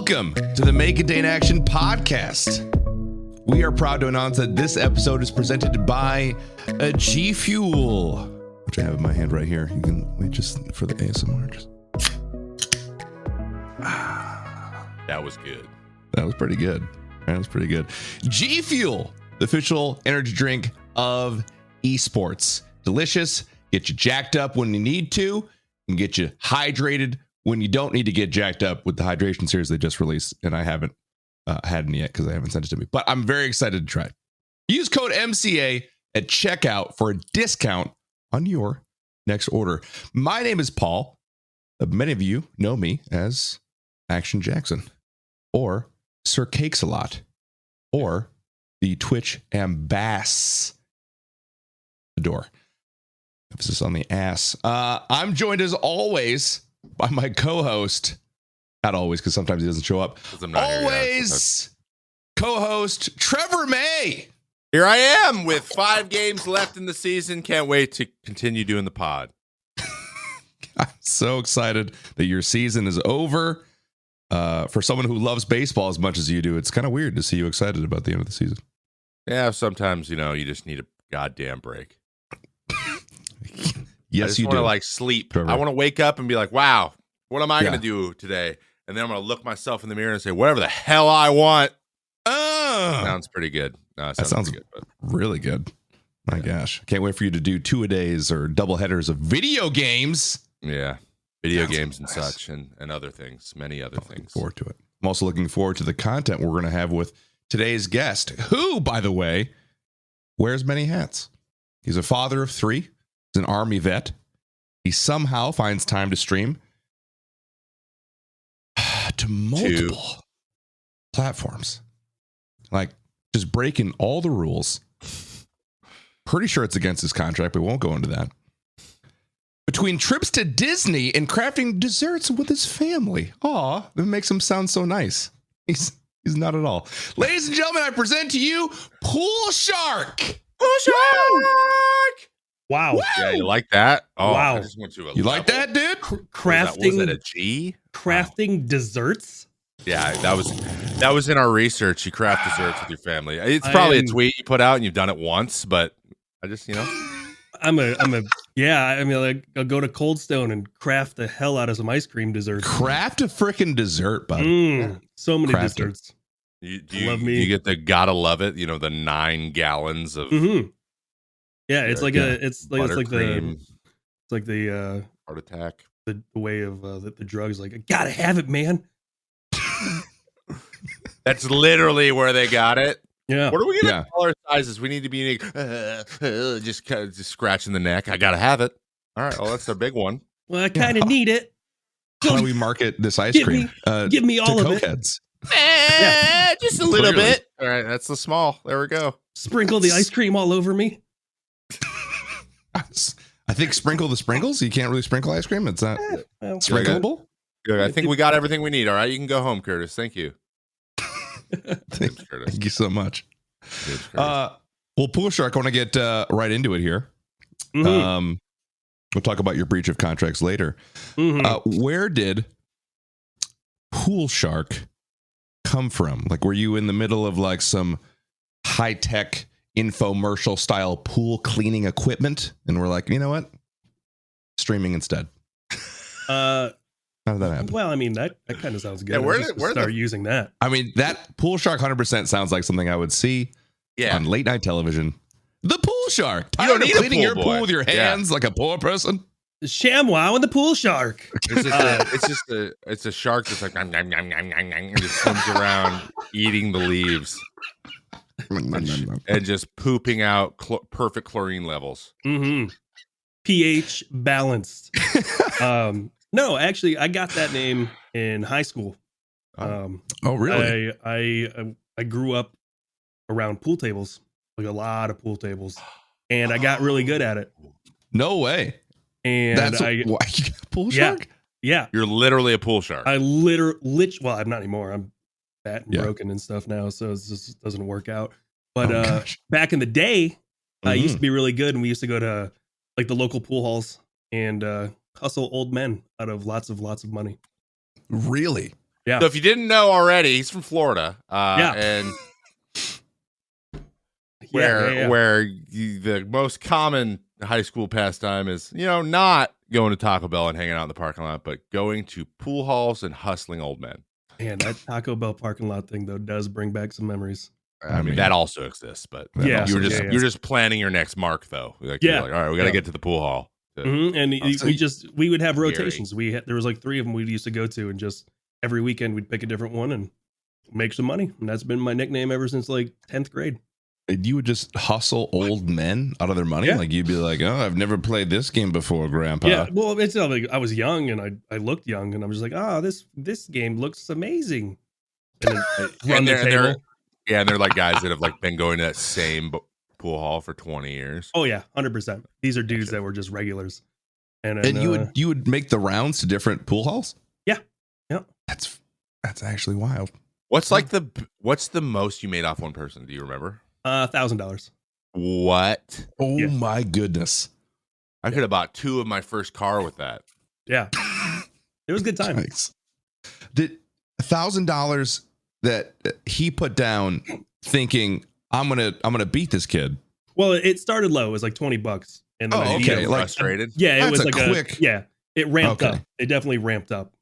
Welcome to the Make a Day in Action podcast. We are proud to announce that this episode is presented by G Fuel, which I have in my hand right here. You can wait just for the ASMR. That was good. That was pretty good. G Fuel, the official energy drink of esports. Delicious, get you jacked up when you need to, and get you hydrated when you don't need to get jacked up with the hydration series they just released. And I haven't had any yet because I haven't sent it to me, but I'm very excited to try it. Use code MCA at checkout for a discount on your next order. My name is Paul. Many of you know me as Action Jackson, or Sir Cakes a Lot, or the Twitch Ambassador. Emphasis on the ass. I'm joined as always by my co-host. Not always, because sometimes he doesn't show up. Always co-host Trevor May. Here I am with 5 games left in the season. Can't wait to continue doing the pod. I'm so excited that your season is over. For someone who loves baseball as much as you do, it's kind of weird to see you excited about the end of the season. Yeah, sometimes, you just need a goddamn break. Yes, you do. I want to sleep. Trevor. I want to wake up and be like, wow, what am I going to do today? And then I'm going to look myself in the mirror and say, whatever the hell I want. Sounds pretty good. No, that sounds pretty good, really good. My gosh. Can't wait for you to do 2-a-days or double headers of video games. Yeah. Video games and such and other things. Many other things. Looking forward to it. I'm also looking forward to the content we're going to have with today's guest, who, by the way, wears many hats. He's a father of 3. He's an Army vet. He somehow finds time to stream to multiple platforms. Like, just breaking all the rules. Pretty sure it's against his contract, but we won't go into that. Between trips to Disney and crafting desserts with his family. Aw, that makes him sound so nice. He's not at all. Ladies and gentlemen, I present to you Poolshark. Poolshark! Wow. Woo! Yeah, you like that? Oh, Wow. I just went to a You like level. that, dude? Crafting Was that a G? crafting desserts. Yeah, that was in our research. You craft desserts with your family. It's probably a tweet you put out and you've done it once, but I just, I'll go to Cold Stone and craft the hell out of some ice cream desserts. Craft a freaking dessert, bud. So many Craft it. desserts. Do you get the gotta love it? The 9 gallons of Yeah, it's like it's like buttercream, the heart attack. the way of the drugs. Like, I gotta have it, man. That's literally where they got it. Yeah. What are we gonna call our sizes? We need to be unique. Just scratching the neck. I gotta have it. All right. Well, that's a big one. Well, I kind of need it. How do we market this ice Give cream? Give me all to of it. cokeheads. Just a little Clearly. bit. All right. That's the small. There we go. Sprinkle the ice cream all over me. I think sprinkle the sprinkles. You can't really sprinkle ice cream. It's not Well, sprinkleable. Good. I think we got everything we need. All right. You can go home, Curtis. Thank you. Thank you so much. Curtis. Well, Poolshark, I want to get right into it here. Mhm. We'll talk about your breach of contracts later. Mhm. Where did Poolshark come from? Like, were you in the middle of some high-tech infomercial style pool cleaning equipment? And we're like, you know what? Streaming instead. How did that happen? Well, I mean, that kind of sounds good. Yeah, where Just did- where start the- using that? I mean, that Poolshark 100% sounds like something I would see on late night television. The Poolshark. You don't Tired of need a cleaning pool your boy. pool with your Yeah. hands like a poor person. The ShamWow and the Pool Shark. It's a shark that's like nom, nom, nom, nom, nom, nom, and just swims around eating the leaves and just pooping out perfect chlorine levels. Mm-hmm. pH balanced. No, actually, I got that name in high school. Oh, really? I grew up around pool tables, like a lot of pool tables, and I got really good at it. No way. And Why you got Poolshark? Yeah, You're literally a pool shark. I literally, well, I'm not anymore. I'm fat and Yeah. broken and stuff now, so it just doesn't work out. But Oh, gosh. back in the day, I Mhm. used to be really good, and we used to go to like the local pool halls and hustle old men out of lots of money. Really? Yeah. So if you didn't know already, he's from Florida. Yeah. And Yeah. where the most common high school pastime is, not going to Taco Bell and hanging out in the parking lot, but going to pool halls and hustling old men. Man, that Taco Bell parking lot thing though does bring back some memories. I mean that also exists, but Yeah, you're just planning your next mark though. Like, you're like, all right, we got to get to the pool hall. And we would have rotations. There was like 3 of them we used to go to, and just every weekend we'd pick a different one and make some money. And that's been my nickname ever since like 10th grade. You would just hustle old men out of their money? Yeah. Like you'd be like, oh, I've never played this game before, Grandpa. Yeah, well, it's not like I was young and I looked young, and I'm just like, this game looks amazing. And then run the table. And they're like guys that have like been going to that same pool hall for 20 years. Oh yeah, 100%. These are dudes that were just regulars. And you would make the rounds to different pool halls? Yeah. That's actually wild. What's the most you made off one person? Do you remember? $1,000. What? Oh my goodness. I could have bought 2 of my first car with that. Yeah. It was a good time. Thanks. Did $1,000 that he put down thinking I'm gonna beat this kid? Well, it started low. It was like $20. And then okay. Like frustrated. Yeah, it was like quick. It ramped up. It definitely ramped up.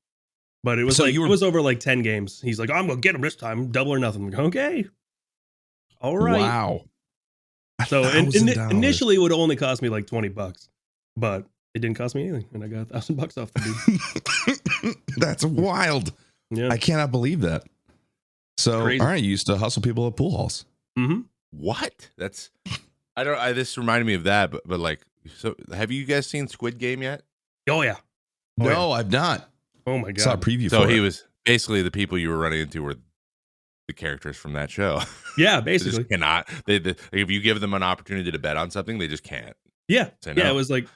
But it was it was over like 10 games. He's like, I'm gonna get him this time, double or nothing. I'm like, okay. All right. Wow. So initially it would only cost me like $20, but it didn't cost me anything, and I got $1,000 off the dude. That's wild. Yeah, I cannot believe that. So, Crazy. All right, you used to hustle people at pool halls. Mm-hmm. What? That's this reminded me of that, but like, so have you guys seen Squid Game yet? Oh yeah. No, I've not. Oh my god. Saw a preview. So for he it. was basically the people you were running into were the characters from that show. Yeah, They basically. just cannot. If you give them an opportunity to bet on something, they just can't. Yeah. Say no. Yeah, it was like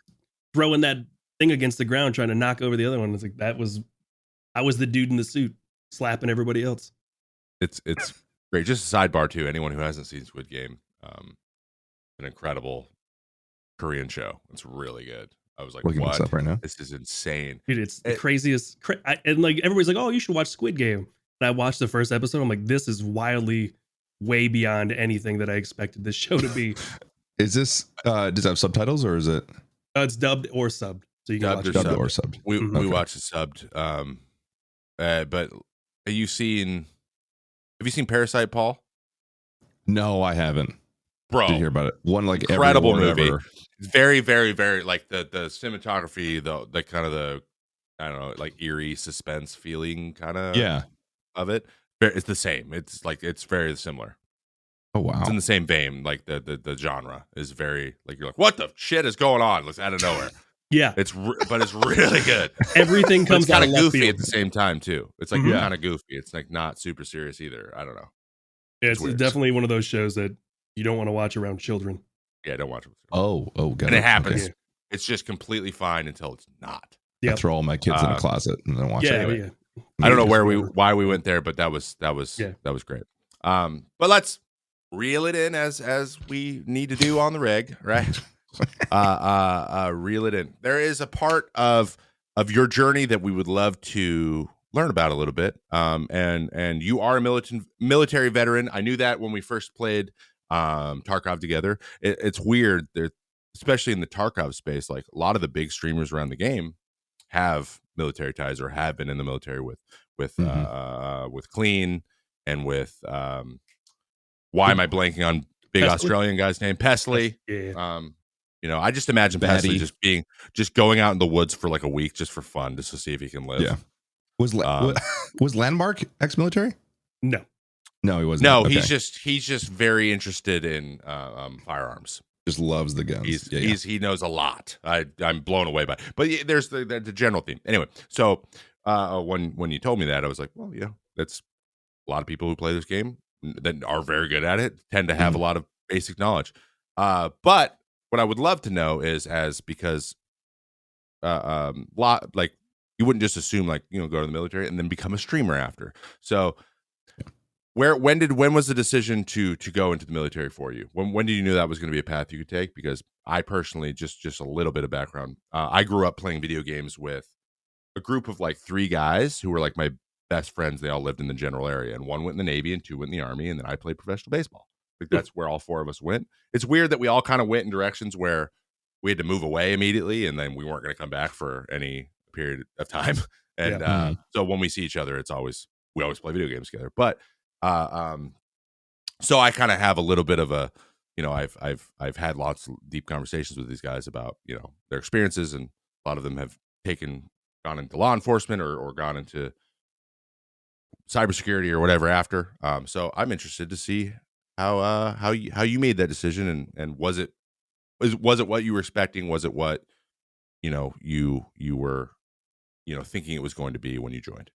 throwing that thing against the ground trying to knock over the other one. It's like I was the dude in the suit slapping everybody else. It's great. Just a sidebar too. Anyone who hasn't seen Squid Game, an incredible Korean show. It's really good. I was like, looking what? this up right now. This is insane. Dude, it's the craziest. And like everybody's like, oh, you should watch Squid Game. And I watched the first episode. I'm like, this is wildly way beyond anything that I expected this show to be. Is this does it have subtitles or is it? It's dubbed or subbed, so you can watch Dubbed or subbed. We watched it subbed. But have you seen Parasite, Paul? No, I haven't. Bro, did hear about it. One like incredible every movie. Ever. Very, very, very like the cinematography, the kind of the I don't know, like eerie suspense feeling kind of of it. It's the same. It's like it's very similar. Oh wow! It's in the same vein. Like the genre is very like you're like, what the shit is going on? It's out of nowhere. Yeah, but it's really good. Everything comes out kind of goofy field. at the same time too. It's like kind of goofy. It's like not super serious either. I don't know. Yeah, it's definitely one of those shows that you don't want to watch around children. Yeah, don't watch it. Oh, got and it happens. Okay. It's just completely fine until it's not. I throw all my kids in a closet and then watch it. Anyway. I don't know why we went there, but that was great. But let's reel it in as we need to do on the reg, right? Reel it in. There is a part of your journey that we would love to learn about a little bit. And you are a military veteran. I knew that when we first played Tarkov together. It's weird, especially in the Tarkov space. Like a lot of the big streamers around the game have military ties or have been in the military with Clean and with why am I blanking on big Pesley? Australian guy's name? Pesley. Yeah. I just imagine Pesley just going out in the woods for like a week just for fun, just to see if he can live. Yeah. Was Landmark ex-military? No, he wasn't. No, okay. he's just very interested in firearms. Just loves the guns. He knows a lot. I'm blown away by it. But there's the general theme. Anyway, so when you told me that, I was like, well, yeah, that's a lot of people who play this game that are very good at it tend to have a lot of basic knowledge. But what I would love to know is because like you wouldn't just assume like, go to the military and then become a streamer after. So when was the decision to go into the military for you? When did you know that was going to be a path you could take? Because I personally, just a little bit of background. I grew up playing video games with a group of like 3 guys who were like my best friends. They all lived in the general area, and one went in the Navy and two went in the Army, and then I played professional baseball. Like that's where all four of us went. It's weird that we all kind of went in directions where we had to move away immediately, and then we weren't going to come back for any period of time. And so when we see each other, we always play video games together. But so I kind of have a little bit of a, I've had lots of deep conversations with these guys about, their experiences, and a lot of them have gone into law enforcement or gone into cybersecurity or whatever after. So I'm interested to see how you made that decision, and was it what you were expecting? Was it what you were thinking it was going to be when you joined?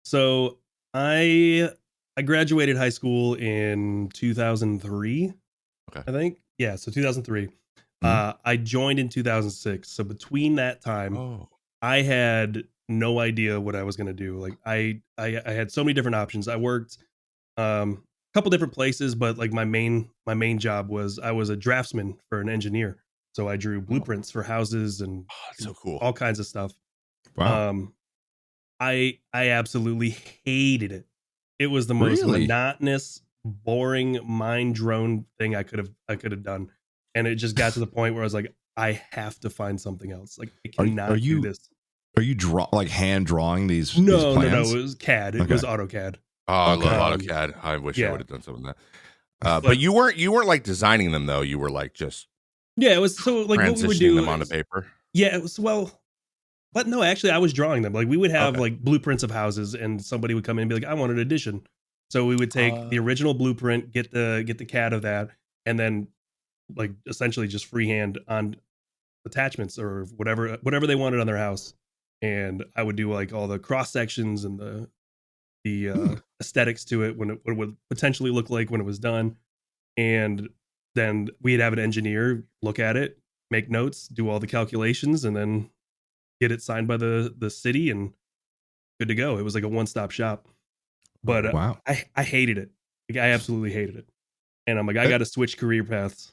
So I graduated high school in 2003. Okay. I think. Yeah, so 2003. I joined in 2006. So between that time, I had no idea what I was going to do. Like I had so many different options. I worked a couple different places, but like my main job was I was a draftsman for an engineer. So I drew blueprints for houses and that's so cool. All kinds of stuff. Wow. I absolutely hated it. It was the most monotonous, boring, mind drone thing I could have done. And it just got to the point where I was like, I have to find something else. Like I cannot do this. Are you hand drawing these? No, plans? It was CAD. It was AutoCAD. Oh, I love AutoCAD. I wish I would have done some of that. But you weren't like designing them though. You were like just it was so like what we would do them onto paper. Yeah, it was but no, actually I was drawing them. Like we would have like blueprints of houses, and somebody would come in and be like, I want an addition. So we would take the original blueprint, get the CAD of that, and then like essentially just freehand on attachments or whatever they wanted on their house. And I would do like all the cross sections and the aesthetics to it, what it would potentially look like when it was done. And then we'd have an engineer look at it, make notes, do all the calculations, and then get it signed by the city and good to go. It was like a one-stop shop. But wow. I hated it. Like I absolutely hated it. And I'm like, I got to switch career paths.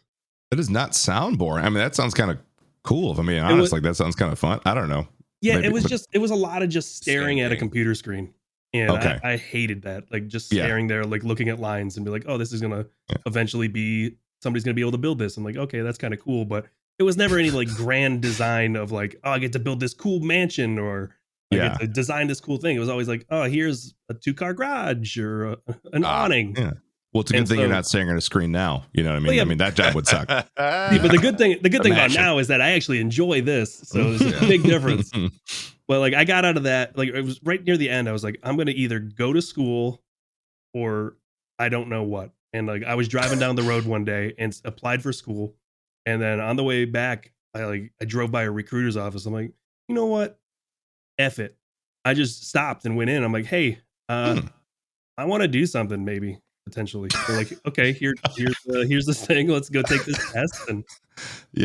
That does not sound boring. I mean, that sounds kind of cool. If I'm being honest, like that sounds kind of fun. I don't know. Yeah, maybe, it was a lot of just staring at a computer screen. And I hated that. Like just staring there, like looking at lines and be like, oh, this is going to eventually be, somebody's going to be able to build this. I'm like, okay, that's kind of cool. But it was never any like grand design of like, oh, I get to build this cool mansion or I get to design this cool thing. It was always like, oh, here's a 2-car garage or an awning. Yeah. Well, it's a good thing you're not staring at a screen now. You know what I mean? Well, yeah. I mean, that job would suck. But the good thing about now is that I actually enjoy this. So there's a big difference. But like I got out of that, like it was right near the end. I was like, I'm going to either go to school or I don't know what. And like I was driving down the road one day and applied for school. And then on the way back, I drove by a recruiter's office. I'm like, you know what? F it. I just stopped and went in. I'm like, hey, I want to do something maybe. Potentially. They're like, okay, here's this thing. Let's go take this test. And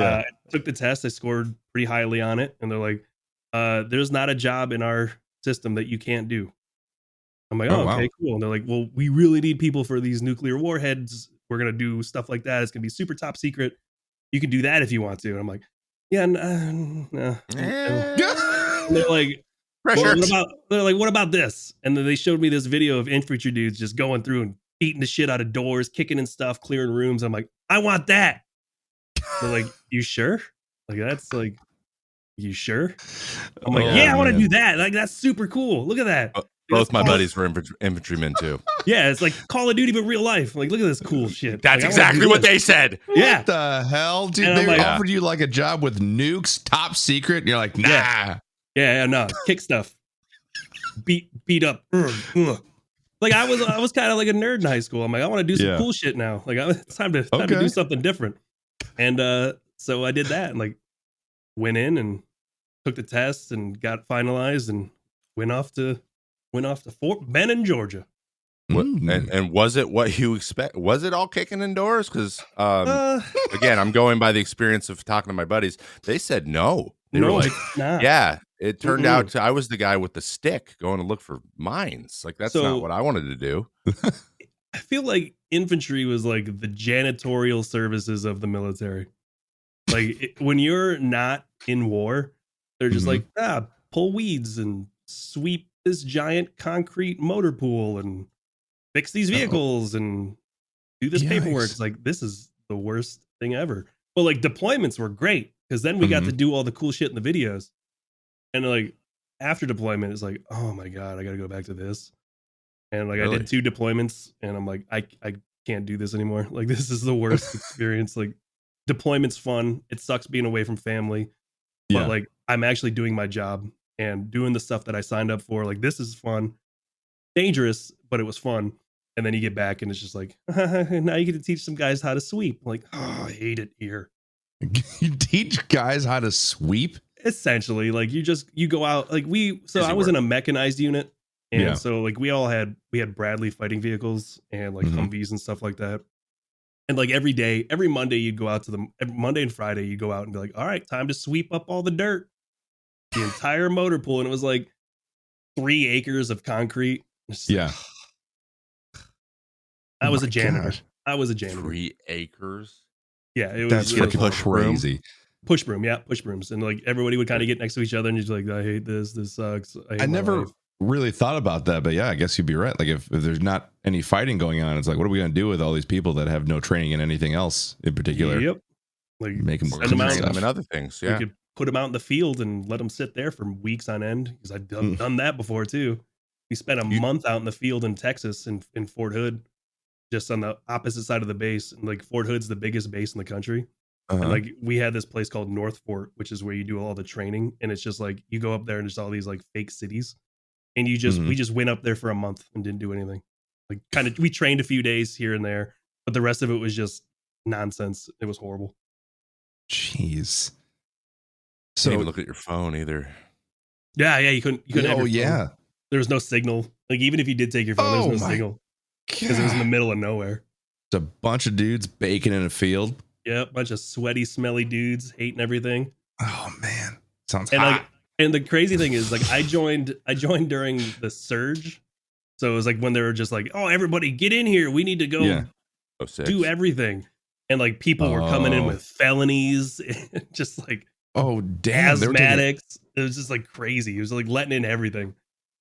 I took the test. I scored pretty highly on it. And they're like, there's not a job in our system that you can't do. I'm like, okay, cool. And they're like, well, we really need people for these nuclear warheads. We're going to do stuff like that. It's going to be super top secret. You can do that if you want to. And I'm like, yeah, no. And they're like, what about this? And then they showed me this video of infantry dudes just going through and beating the shit out of doors, kicking and stuff, clearing rooms. I'm like, I want that. They're like, you sure? Like, that's like, you sure? I'm like, I want to do that. Like, that's super cool. Look at that. Both my buddies were infantrymen too. Yeah, it's like Call of Duty, but real life. Like, look at this cool shit. That's exactly what they said. Yeah. What the hell? Dude, they offered you like a job with nukes, top secret. And you're like, nah. Yeah, no. Kick stuff. Beat up. Like I was kind of like a nerd in high school. I'm like, I want to do some cool shit now. Like it's time to do something different. And so I did that and like went in and took the test and got finalized and went off to Fort Benning, Georgia. And was it what you expect? Was it all kicking indoors? Because again, I'm going by the experience of talking to my buddies. They said no. They were like, nah. Yeah. It turned out I was the guy with the stick going to look for mines. Like that's not what I wanted to do. I feel like infantry was like the janitorial services of the military. Like when you're not in war, they're just like pull weeds and sweep this giant concrete motor pool and fix these vehicles and do this paperwork. It's like, this is the worst thing ever. Well, like deployments were great because then we got to do all the cool shit in the videos. And like after deployment, it's like, oh my God, I got to go back to this. And like I did 2 deployments and I'm like, I can't do this anymore. Like this is the worst experience. Like deployment's fun. It sucks being away from family. But like I'm actually doing my job and doing the stuff that I signed up for. Like this is fun. Dangerous, but it was fun. And then you get back and it's just like, now you get to teach some guys how to sweep. Like, oh, I hate it here. You teach guys how to sweep? Essentially, like you go out like I was in a mechanized unit. And so like we had Bradley fighting vehicles and like Humvees and stuff like that. And like every Monday you'd go out to every Monday and Friday you'd go out and be like, all right, time to sweep up all the dirt. The entire motor pool. And it was like 3 acres of concrete. Yeah. I was a janitor. Gosh. I was a janitor. 3 acres. Yeah, it was. That's freaking crazy. Push broom, yeah, push brooms, and like everybody would kind of get next to each other, and you're like, I hate this. This sucks. I never really thought about that, but yeah, I guess you'd be right. Like if there's not any fighting going on, it's like, what are we going to do with all these people that have no training in anything else in particular? Yep. Like make them send them out and other things. Yeah, we could put them out in the field and let them sit there for weeks on end because I've done that before too. We spent a month out in the field in Texas in Fort Hood. Just on the opposite side of the base, and like Fort Hood's the biggest base in the country. And like we had this place called North Fort, which is where you do all the training, and it's just like you go up there and there's all these like fake cities, and we just went up there for a month and didn't do anything. Like kind of we trained a few days here and there, but the rest of it was just nonsense. It was horrible. Jeez. So can't even look at your phone either. Yeah, you couldn't. Oh yeah. There was no signal. Like even if you did take your phone, there was no signal. Because it was in the middle of nowhere. It's a bunch of dudes baking in a field. Yeah, a bunch of sweaty, smelly dudes hating everything. Oh man, sounds and hot. Like, and the crazy thing is, like, I joined during the surge, so it was like when they were just like, "Oh, everybody, get in here! We need to go do everything." And like people were coming in with felonies, just like damn, asthmatics. It was just like crazy. It was like letting in everything.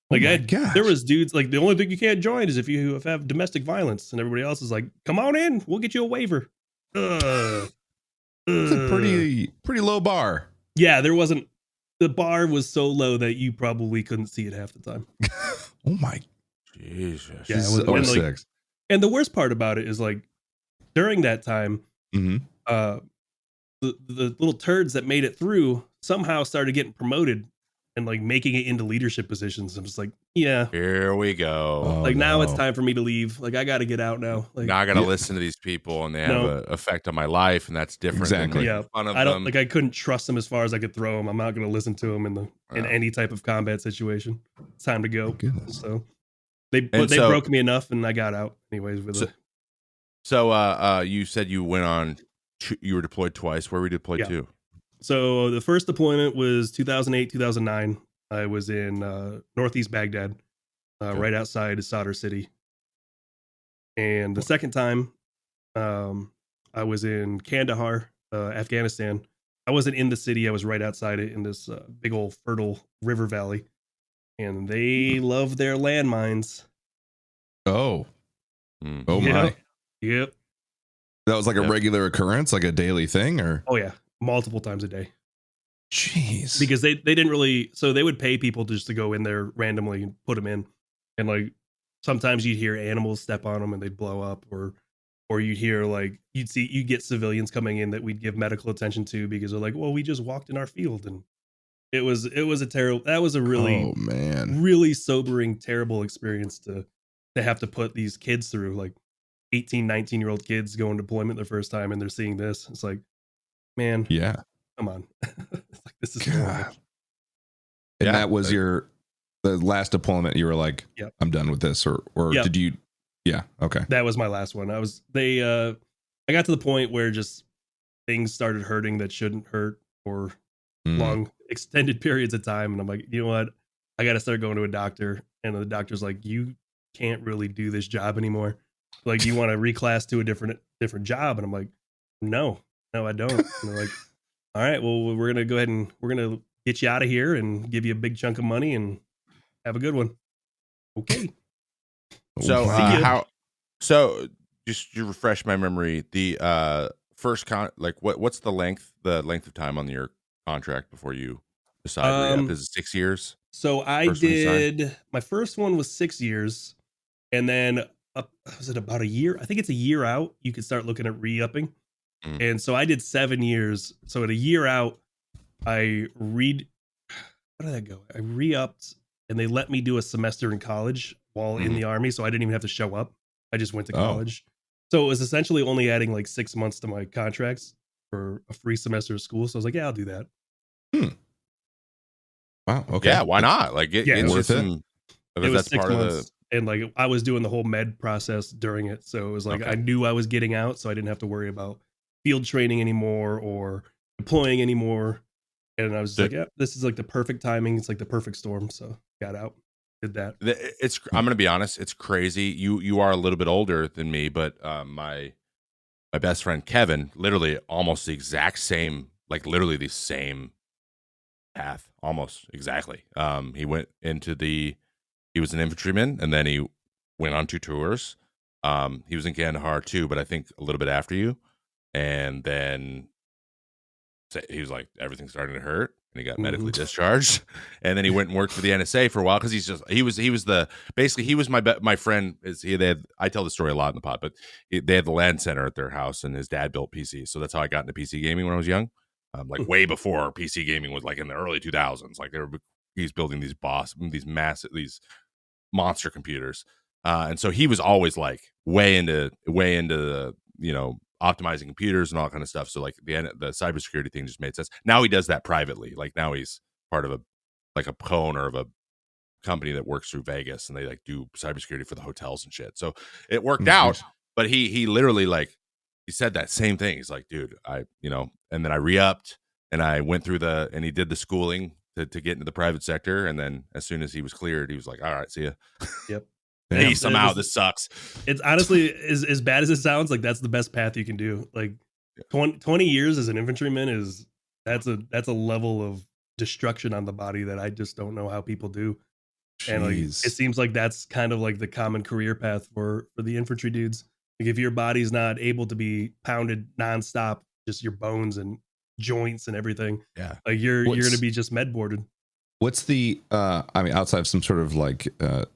Like there was dudes like the only thing you can't join is if you have domestic violence, and everybody else is like, come on in, we'll get you a waiver. It's a pretty low bar. Yeah, the bar was so low that you probably couldn't see it half the time. Oh my Jesus. Yeah, it was, and the worst part about it is like during that time, the little turds that made it through somehow started getting promoted and like making it into leadership positions. I'm just like, yeah, here we go. Like now it's time for me to leave. Like I got to get out now. Like now I got to listen to these people and they have an effect on my life, and that's different. Exactly. Yeah. I don't like. I couldn't trust them as far as I could throw them. I'm not going to listen to them in any type of combat situation. It's time to go. So they broke me enough, and I got out anyways. So you said you went on. You were deployed twice. Where were you deployed to? So the first deployment was 2008, 2009. I was in Northeast Baghdad, right outside of Sadr City. And the second time, I was in Kandahar, Afghanistan. I wasn't in the city. I was right outside it in this big old fertile river valley. And they love their landmines. Oh. Oh my. Yep. That was like a regular occurrence, like a daily thing, or? Oh yeah. Multiple times a day. Jeez. Because they didn't really, so they would pay people just to go in there randomly and put them in. And like sometimes you'd hear animals step on them and they'd blow up, or you'd hear like you'd get civilians coming in that we'd give medical attention to because they're like, well, we just walked in our field. And it was a terrible, that was a really really sobering, terrible experience to have to put these kids through, like 18, 19-year-old kids going deployment their first time and they're seeing this. It's like, man, come on. It's like, this is horrible. And that was the last deployment. You were like, I'm done with this, or did you? Yeah. Okay. That was my last one. I got to the point where just things started hurting that shouldn't hurt for long extended periods of time. And I'm like, you know what? I got to start going to a doctor. And the doctor's like, you can't really do this job anymore. Like, you want to reclass to a different job. And I'm like, no, I don't. And they're like, all right, well, we're going to go ahead and we're going to get you out of here and give you a big chunk of money and Have a good one. Okay. So Okay. so just to refresh my memory, the first what's the length of time on your contract before you decide re-up? Is it 6 years? So I First one you signed? did, my first one was 6 years, and then was it about a year? I think it's a year out. You can start looking at re-upping. Mm. And so I did 7 years. So at a year out, how did that go? I re-upped and they let me do a semester in college while in the army. So I didn't even have to show up. I just went to college. So it was essentially only adding like 6 months to my contracts for a free semester of school. So I was like, yeah, I'll do that. Wow. Okay. Yeah, why not? Like it it's was just some it was that's 6 part of the months. And like I was doing the whole med process during it. So it was like Okay. I knew I was getting out. So I didn't have to worry about field training anymore or deploying anymore. And I was just like, yeah, this is like the perfect timing. It's like the perfect storm. So got out, did that. I'm gonna be honest, it's crazy. You are a little bit older than me, but my best friend Kevin, literally almost the exact same, like literally the same path, almost exactly. He was an infantryman, and then he went on 2 tours. He was in Kandahar too, but I think a little bit after you. And then he was like, everything's starting to hurt, and he got medically discharged. And then he went and worked for the NSA for a while because he was my friend. I tell the story a lot in the pod, but they had the LAN center at their house, and his dad built PCs, so that's how I got into PC gaming when I was young. Like way before PC gaming was like in the early 2000s. Like he's building these these monster computers, and so he was always like way into the optimizing computers and all kind of stuff. So like the cybersecurity thing just made sense. Now he does that privately. Like now he's part of a co-owner of a company that works through Vegas, and they like do cybersecurity for the hotels and shit. So it worked out. But he literally like he said that same thing. He's like, dude, and then I re-upped and I went through and he did the schooling to get into the private sector. And then as soon as he was cleared, he was like, all right, see ya. Yep. Hey, somehow this sucks. It's honestly as bad as it sounds, like that's the best path you can do. Like 20 years as an infantryman that's a level of destruction on the body that I just don't know how people do. Jeez. And like it seems like that's kind of like the common career path for the infantry dudes. Like if your body's not able to be pounded nonstop, just your bones and joints and everything, like you're gonna be just med boarded. What's the outside of some sort of like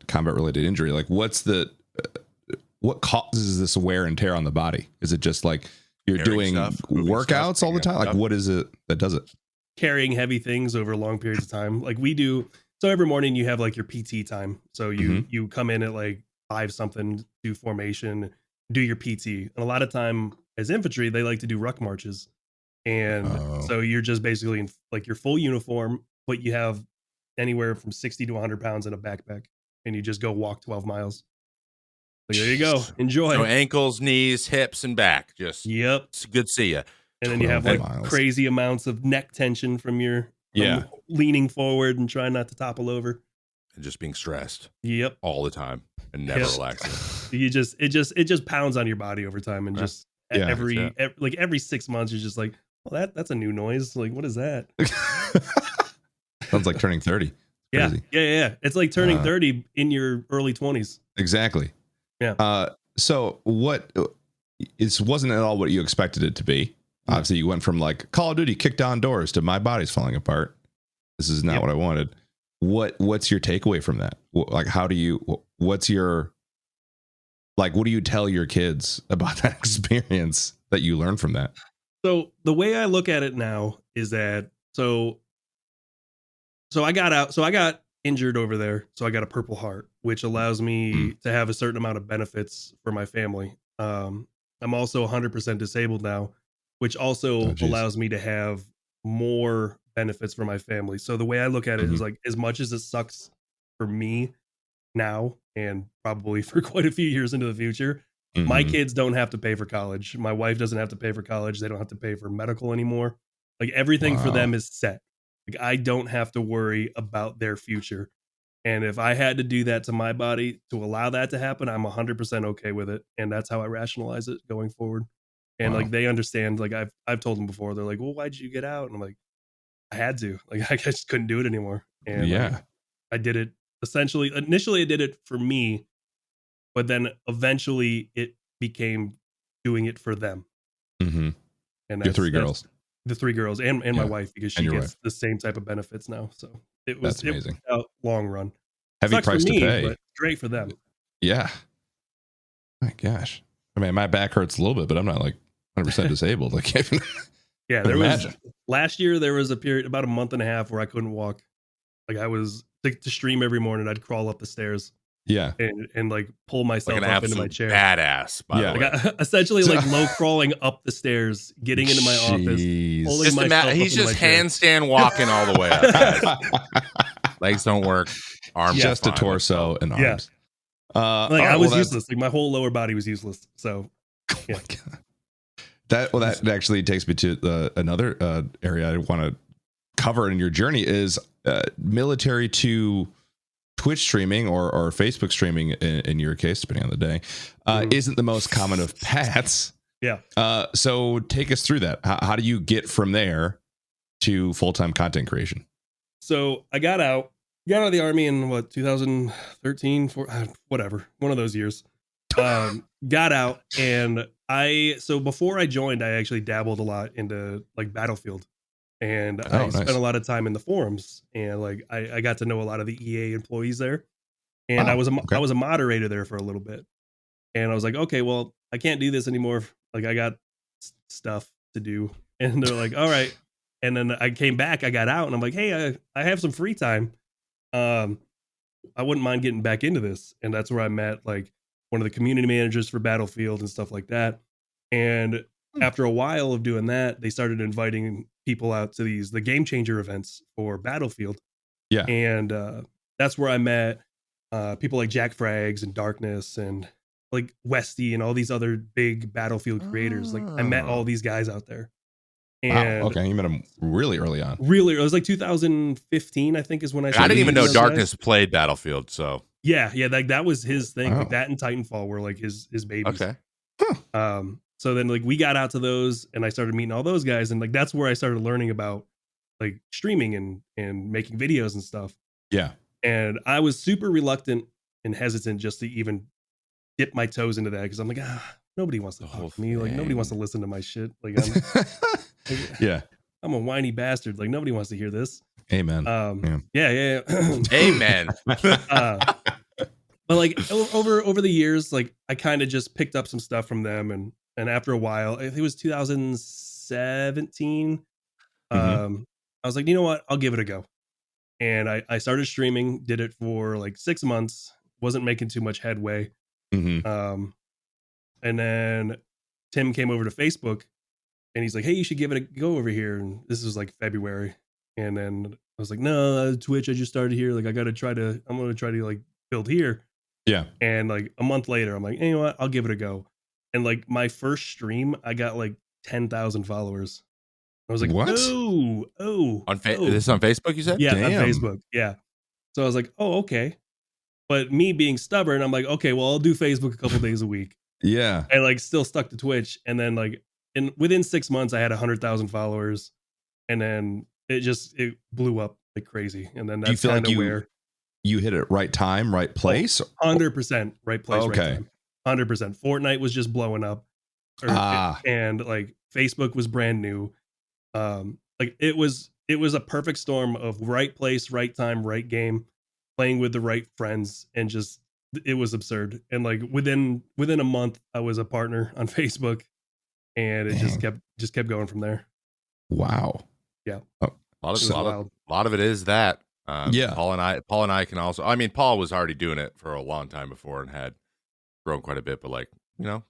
combat related injury, like what causes this wear and tear on the body? Is it just like you're doing workouts all the time? Like what is it that does it? Carrying heavy things over long periods of time. Like we do. So every morning you have like your PT time. So you come in at like 5 something, do formation, do your PT. And a lot of time as infantry, they like to do ruck marches. And so you're just basically in like your full uniform, but you have anywhere from 60 to 100 pounds in a backpack, and you just go walk 12 miles. Like, there you go. Enjoy. So ankles, knees, hips, and back. Just it's good to see you. And then you have like crazy amounts of neck tension from your leaning forward and trying not to topple over. And just being stressed. Yep. All the time and never relaxing. It just pounds on your body over time, and just every 6 months you're just like, well, that's a new noise. Like, what is that? Sounds like turning 30. Yeah. It's like turning 30 in your early 20s. Exactly. Yeah. So it wasn't at all what you expected it to be. Obviously, you went from like Call of Duty kick down doors to my body's falling apart. This is not what I wanted. What's your takeaway from that? Like, what do you tell your kids about that experience that you learned from that? So the way I look at it now is that, so I got out, so I got injured over there. So I got a Purple Heart, which allows me to have a certain amount of benefits for my family. I'm also 100% disabled now, which also allows me to have more benefits for my family. So the way I look at it is like, as much as it sucks for me now, and probably for quite a few years into the future, my kids don't have to pay for college. My wife doesn't have to pay for college. They don't have to pay for medical anymore. Like everything for them is set. Like I don't have to worry about their future. And if I had to do that to my body to allow that to happen, I'm 100% okay with it. And that's how I rationalize it going forward. And like they understand, like I've told them before, they're like, well, why'd you get out? And I'm like, I had to. Like I just couldn't do it anymore. And I did it essentially, initially I did it for me, but then eventually it became doing it for them. Mm-hmm. And Your three girls. The 3 girls and my wife, because she gets the same type of benefits now. So that's amazing. It was a long run. Heavy Sucks price for me, to pay, but great for them. Yeah. My gosh. I mean, my back hurts a little bit, but I'm not like 100% disabled. Like, yeah, there was last year. There was a period about a month and a half where I couldn't walk. Like I was to stream every morning. I'd crawl up the stairs. Yeah, and like pull myself like up into my chair. Badass, by the way. Like essentially like low crawling up the stairs, getting into my office, pulling myself he's just handstand walking all the way up. Legs don't work. Arms just a torso and arms. Like I was useless. Like my whole lower body was useless. So oh my God. That actually takes me to another area I want to cover in your journey is military to Twitch streaming or Facebook streaming in your case, depending on the day, isn't the most common of paths. Yeah. So take us through that. How do you get from there to full-time content creation? So I got out of the Army in 2013, whatever, one of those years. Got out, and so before I joined, I actually dabbled a lot into like Battlefield. And I spent a lot of time in the forums, and like I got to know a lot of the EA employees there, and I was a moderator there for a little bit, and I was like, okay, well, I can't do this anymore. Like I got stuff to do, and they're like, all right. And then I came back, I got out, and I'm like, hey, I have some free time. I wouldn't mind getting back into this, and that's where I met like one of the community managers for Battlefield and stuff like that. And after a while of doing that, they started inviting people out to the game changer events for Battlefield. Yeah. And that's where I met people like Jack Frags and Darkness and like Westy and all these other big Battlefield creators. Like I met all these guys out there. And wow. Okay. You met them really early on. Really, it was like 2015, I think, is when I didn't even know Darkness played Battlefield. So yeah, like that was his thing. Like that and Titanfall were like his babies. Okay. Huh. So then like we got out to those, and I started meeting all those guys, and like that's where I started learning about like streaming and making videos and stuff. Yeah. And I was super reluctant and hesitant just to even dip my toes into that, because I'm like, nobody wants to talk to me. Like nobody wants to listen to my shit. Like yeah, I'm a whiny bastard. Like nobody wants to hear this. Amen. Yeah. Amen. But like over the years, like I kind of just picked up some stuff from them, and after a while, I think it was 2017. I was like, you know what? I'll give it a go. And I started streaming, did it for like 6 months, wasn't making too much headway. And then Tim came over to Facebook, and he's like, hey, you should give it a go over here. And this was like February. And then I was like, no, Twitch, I just started here. Like I'm going to try to like build here. Yeah. And like a month later, I'm like, hey, you know what? I'll give it a go. And like my first stream, I got like 10,000 followers. I was like, what? This is on Facebook, you said? Yeah, on Facebook. Yeah. So I was like, oh, okay. But me being stubborn, I'm like, okay, well, I'll do Facebook a couple days a week. Yeah. I like still stuck to Twitch. And then like within 6 months, I had 100,000 followers. And then it blew up like crazy. And then that's kind of where you hit it right time, right place. 100% right place. Okay. Right time. 100%. Fortnite was just blowing up. And like Facebook was brand new. Like it was a perfect storm of right place, right time, right game, playing with the right friends, and just it was absurd. And like within a month, I was a partner on Facebook, and it just kept going from there. Wow. Yeah. A lot of it is that. Yeah. Paul and I can also. I mean, Paul was already doing it for a long time before and had grown quite a bit. But like, you know,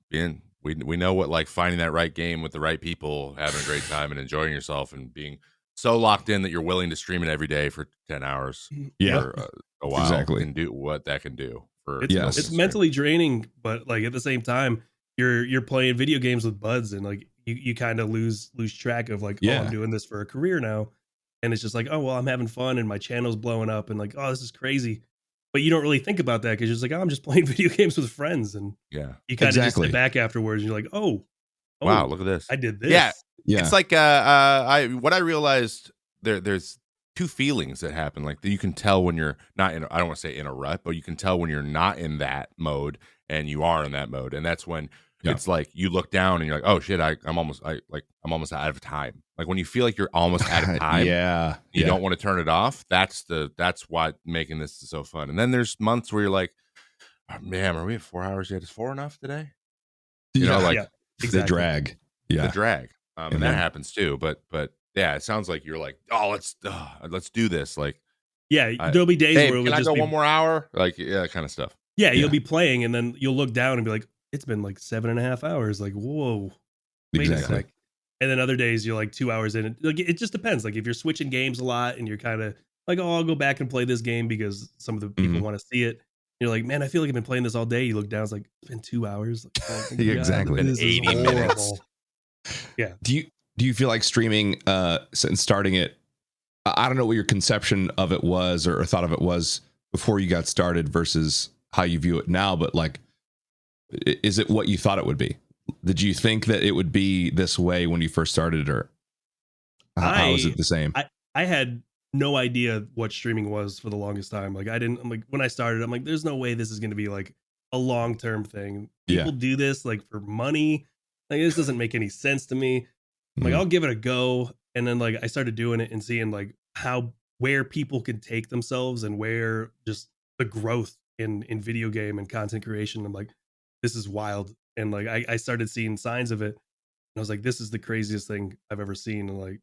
we know what like finding that right game with the right people, having a great time, and enjoying yourself, and being so locked in that you're willing to stream it every day for 10 hours. Yeah. For a while. Exactly. Can do what that can do. It's mentally draining, but like at the same time, you're playing video games with buds, and like you kind of lose track of like, oh, I'm doing this for a career now. And it's just like, oh, well, I'm having fun and my channel's blowing up, and like, oh, this is crazy. But you don't really think about that, because you're just like, oh, I'm just playing video games with friends. And you kind of just sit back afterwards and you're like, oh, wow, look at this. I did this. Yeah. It's like what I realized there's two feelings that happen. Like you can tell when you're not in, I don't want to say in a rut, but you can tell when you're not in that mode and you are in that mode. And that's when it's like you look down and you're like, oh shit, I'm almost out of time. Like when you feel like you're almost out of time, you don't want to turn it off. That's what making this so fun. And then there's months where you're like, oh, man, are we at 4 hours yet? Is 4 enough today? Exactly. The drag. And that happens too. But yeah, it sounds like you're like, oh, let's do this. Like, there'll be days where it would can I just go be 1 more hour? Like, that kind of stuff. Yeah, you'll be playing and then you'll look down and be like, it's been like 7.5 hours. Like, whoa, wait a sec. And then other days you're like 2 hours in. Like, it just depends. Like if you're switching games a lot and you're kind of like, oh, I'll go back and play this game because some of the people want to see it. You're like, man, I feel like I've been playing this all day. You look down, it's like, it's been 2 hours. Like, oh, exactly. God, 80 minutes. Yeah. Do you feel like streaming since starting it, I don't know what your conception of it was or thought of it was before you got started versus how you view it now, but like, is it what you thought it would be? Did you think that it would be this way when you first started, or how is it the same? I had no idea what streaming was for the longest time. Like I'm like, when I started, I'm like, there's no way this is going to be like a long-term thing. People do this like for money. Like this doesn't make any sense to me. I'm like, I'll give it a go. And then like, I started doing it and seeing like where people can take themselves and where just the growth in video game and content creation. I'm like, this is wild. And like, I started seeing signs of it. And I was like, this is the craziest thing I've ever seen. And like,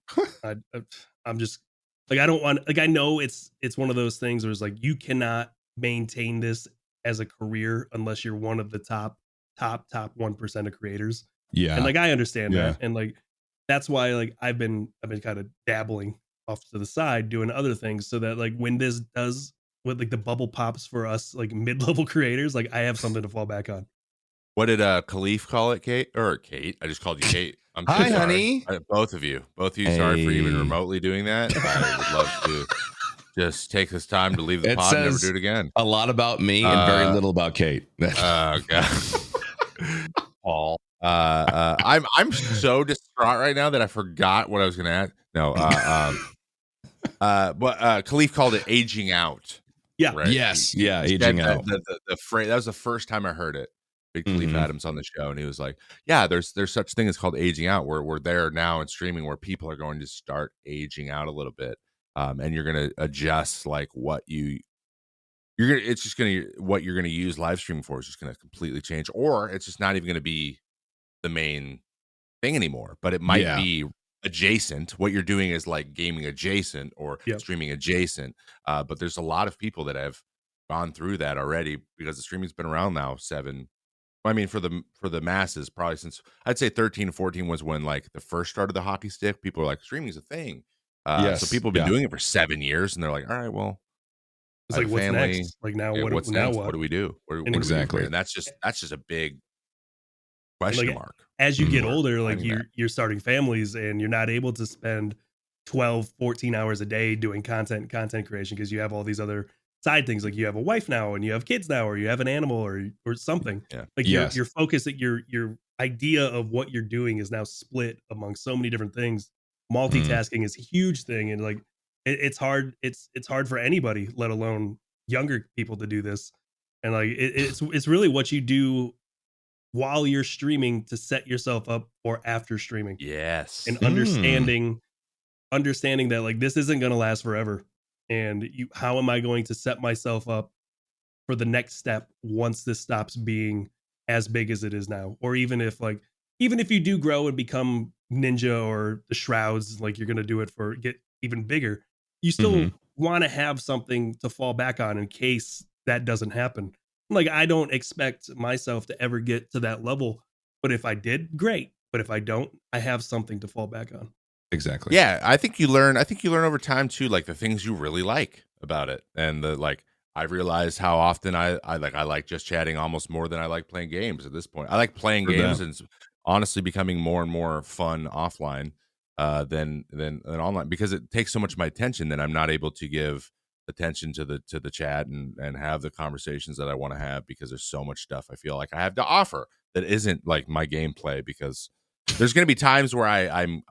I'm just like, I don't want, like, I know it's one of those things where it's like, you cannot maintain this as a career unless you're one of the top 1% of creators. Yeah. And like, I understand that. And like, that's why like I've been kind of dabbling off to the side doing other things so that like when this does, with like the bubble pops for us, like mid-level creators, like I have something to fall back on. What did Khalif call it, Kate? Or Kate? I just called you Kate. I'm Hi, sorry. honey. Both of you. Sorry for even remotely doing that. I would love to just take this time to leave the pod and never do it again. A lot about me and very little about Kate. God. Paul. I'm so distraught right now that I forgot what I was going to ask. No. But Khalif called it aging out. Yeah. Right? Yes. Aging out. The phrase, that was the first time I heard it. Big Khalif Adams on the show, and he was like, yeah, there's such thing as called aging out, where we're there now in streaming where people are going to start aging out a little bit. And you're going to adjust like what you're going to, it's just going to, what you're going to use live streaming for is just going to completely change, or it's just not even going to be the main thing anymore, but it might be adjacent. What you're doing is like gaming adjacent or streaming adjacent. But there's a lot of people that have gone through that already because the streaming's been around now I mean, for the masses, probably since I'd say 13, 14 was when like the first start of the hockey stick. People are like, streaming's a thing. So people have been doing it for 7 years, and they're like, all right, well, it's like, what's next? Like now, what's next? What do we do? What exactly. do we do? And that's just a big question mark. As you get older, like you're starting families, and you're not able to spend 12, 14 hours a day doing content creation because you have all these other side things. Like you have a wife now, and you have kids now, or you have an animal or something. Like your focus, that your idea of what you're doing is now split among so many different things. Multitasking is a huge thing, and like it's hard. It's hard for anybody, let alone younger people, to do this. And like it's really what you do while you're streaming to set yourself up for after streaming. Yes. And understanding that like this isn't going to last forever. And how am I going to set myself up for the next step once this stops being as big as it is now? Or even if you do grow and become Ninja or the Shrouds, like you're going to do it for get even bigger, you still want to have something to fall back on in case that doesn't happen. Like, I don't expect myself to ever get to that level, but if I did, great. But if I don't, I have something to fall back on. Exactly. Yeah, I think you learn over time too, like the things you really like about it. And I've realized how often I like just chatting almost more than I like playing games at this point. I like playing games, and it's honestly becoming more and more fun offline than online, because it takes so much of my attention that I'm not able to give attention to the chat and have the conversations that I want to have, because there's so much stuff I feel like I have to offer that isn't like my gameplay. Because there's going to be times where I'm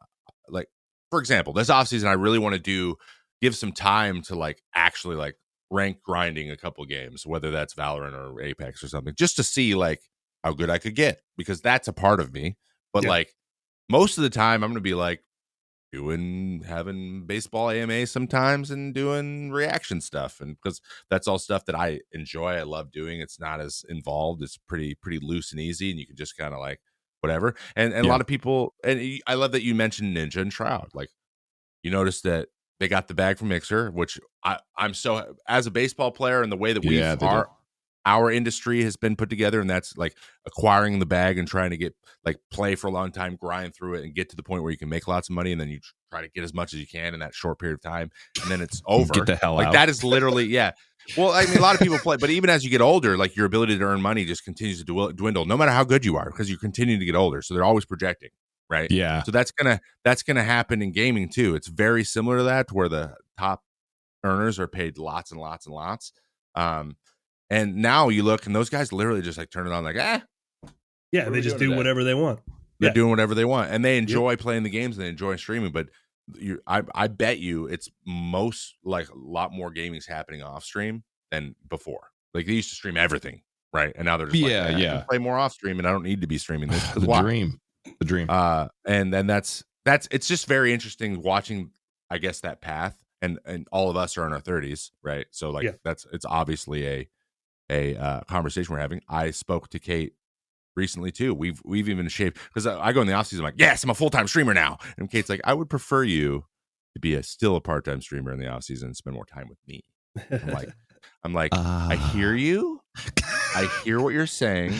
like, for example, this offseason, I really want to do give some time to like actually like rank grinding a couple games, whether that's Valorant or Apex or something, just to see like how good I could get, because that's a part of me. But like most of the time I'm going to be like having baseball AMA sometimes and doing reaction stuff, and because that's all stuff that I enjoy, I love doing. It's not as involved, it's pretty loose and easy, and you can just kind of like whatever. And a lot of people, and I love that you mentioned Ninja and Shroud. Like, you notice that they got the bag from Mixer, which I'm so, as a baseball player, and the way that our industry has been put together, and that's like acquiring the bag and trying to get like play for a long time, grind through it, and get to the point where you can make lots of money, and then you try to get as much as you can in that short period of time, and then it's over. Get the hell like out. That is literally Well, I mean, a lot of people play, but even as you get older, like your ability to earn money just continues to dwindle, no matter how good you are, because you continue to get older. So they're always projecting, right? Yeah. So that's gonna happen in gaming too. It's very similar to that, where the top earners are paid lots and lots and lots. And now you look, and those guys literally just like turn it on, like, they just do whatever they want. They're doing whatever they want, and they enjoy playing the games, and they enjoy streaming. But I bet you it's a lot more gaming's happening off stream than before. Like, they used to stream everything, right? And now they're just I can play more off stream, and I don't need to be streaming this. The dream. And then that's it's just very interesting watching, I guess, that path. And all of us are in our 30s, right? So like it's obviously a conversation we're having. I spoke to Kate recently too. We've even shaped, because I go in the off season, I'm like, yes, I'm a full-time streamer now. And Kate's like, I would prefer you to be still a part-time streamer in the off season and spend more time with me. I'm like, I hear you. I hear what you're saying.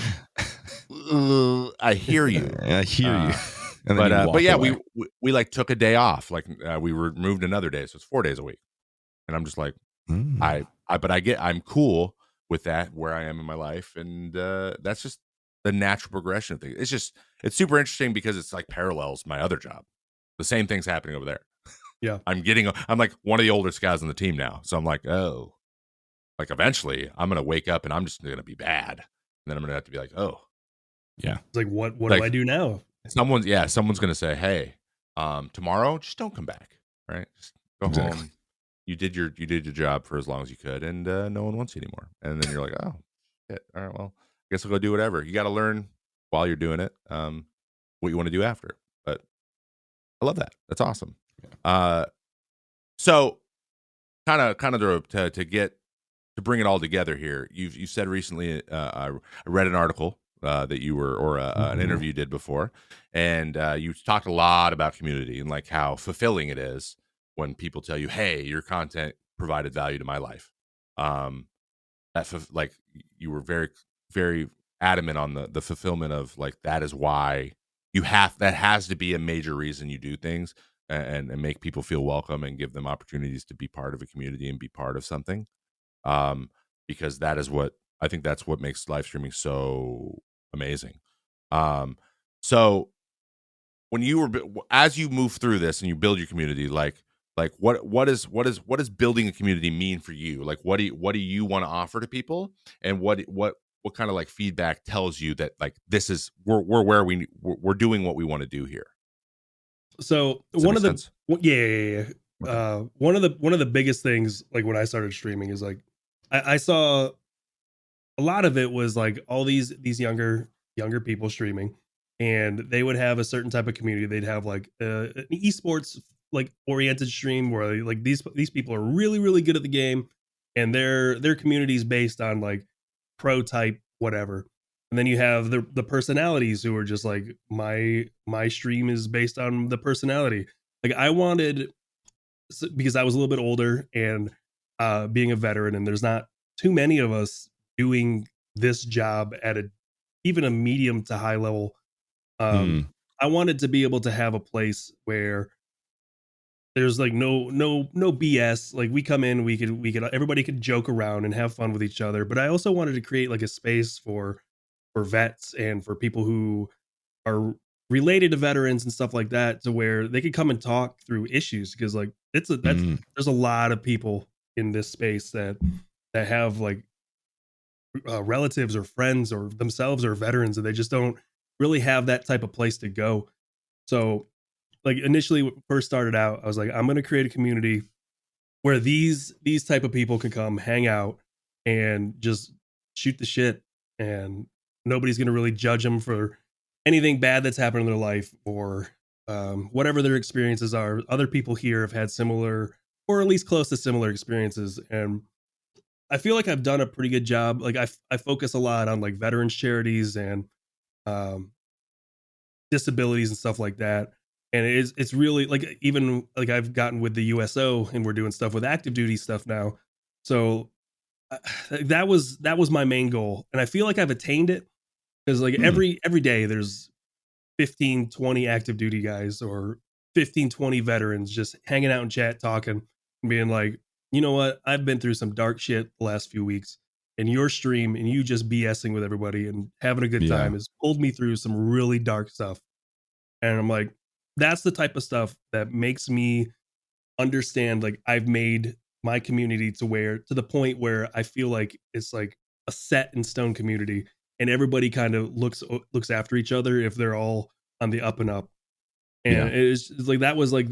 I hear you. I hear you. But yeah, we like took a day off. Like, we removed another day, so it's 4 days a week. And I'm just like, I'm cool with that, where I am in my life, and that's just the natural progression of things. It's super interesting because it's like parallels my other job. The same thing's happening over there. Yeah, I'm like one of the oldest guys on the team now, so I'm like, oh, like eventually I'm gonna wake up and I'm just gonna be bad, and then I'm gonna have to be like, oh, yeah. It's like, what do I do now? Someone's gonna say, hey, tomorrow just don't come back, right? Just go home. You did your job for as long as you could, and no one wants you anymore. And then you're like, oh, shit. All right, well, I guess I'll go do whatever. You got to learn while you're doing it, what you want to do after. But I love that. That's awesome. So kind of to bring it all together here. You said recently, I read an article that you were, or an interview you did before, and you talked a lot about community and like how fulfilling it is when people tell you, hey, your content provided value to my life. Like, you were very, very adamant on the fulfillment of like, that is why that has to be a major reason you do things, and make people feel welcome and give them opportunities to be part of a community and be part of something. Because that is I think that's what makes live streaming so amazing. So when as you move through this and you build your community, like what does building a community mean for you? Like, what do you want to offer to people, and what kind of like feedback tells you that like this is we're doing what we want to do here? So one of the biggest things, like when I started streaming, is like I saw a lot of it was like all these younger people streaming, and they would have a certain type of community. They'd have like an esports like oriented stream where like these people are really, really good at the game, and their community is based on like pro type whatever. And then you have the personalities who are just like, my stream is based on the personality. Like, I wanted, because I was a little bit older and being a veteran, and there's not too many of us doing this job at even a medium to high level. I wanted to be able to have a place where there's like no BS. Like, we come in, we could everybody could joke around and have fun with each other. But I also wanted to create like a space for vets and for people who are related to veterans and stuff like that, to where they could come and talk through issues. Because like there's a lot of people in this space that have like relatives or friends or themselves are veterans, and they just don't really have that type of place to go. So like initially when it first started out, I was like, I'm going to create a community where these type of people can come hang out and just shoot the shit, and nobody's going to really judge them for anything bad that's happened in their life, or whatever their experiences are. Other people here have had similar, or at least close to similar experiences, and I feel like I've done a pretty good job. Like I focus a lot on like veterans charities and um, disabilities and stuff like that. And it's really like, even like I've gotten with the USO, and we're doing stuff with active duty stuff now. So uh, that was my main goal, and I feel like I've attained it, because like every day there's 15-20 active duty guys, or 15-20 veterans just hanging out in chat talking and being like, you know what, I've been through some dark shit the last few weeks, and your stream and you just BSing with everybody and having a good time has pulled me through some really dark stuff. And I'm like, that's the type of stuff that makes me understand, like, I've made my community to the point where I feel like it's like a set in stone community, and everybody kind of looks after each other if they're all on the up and up. And it's like, that was like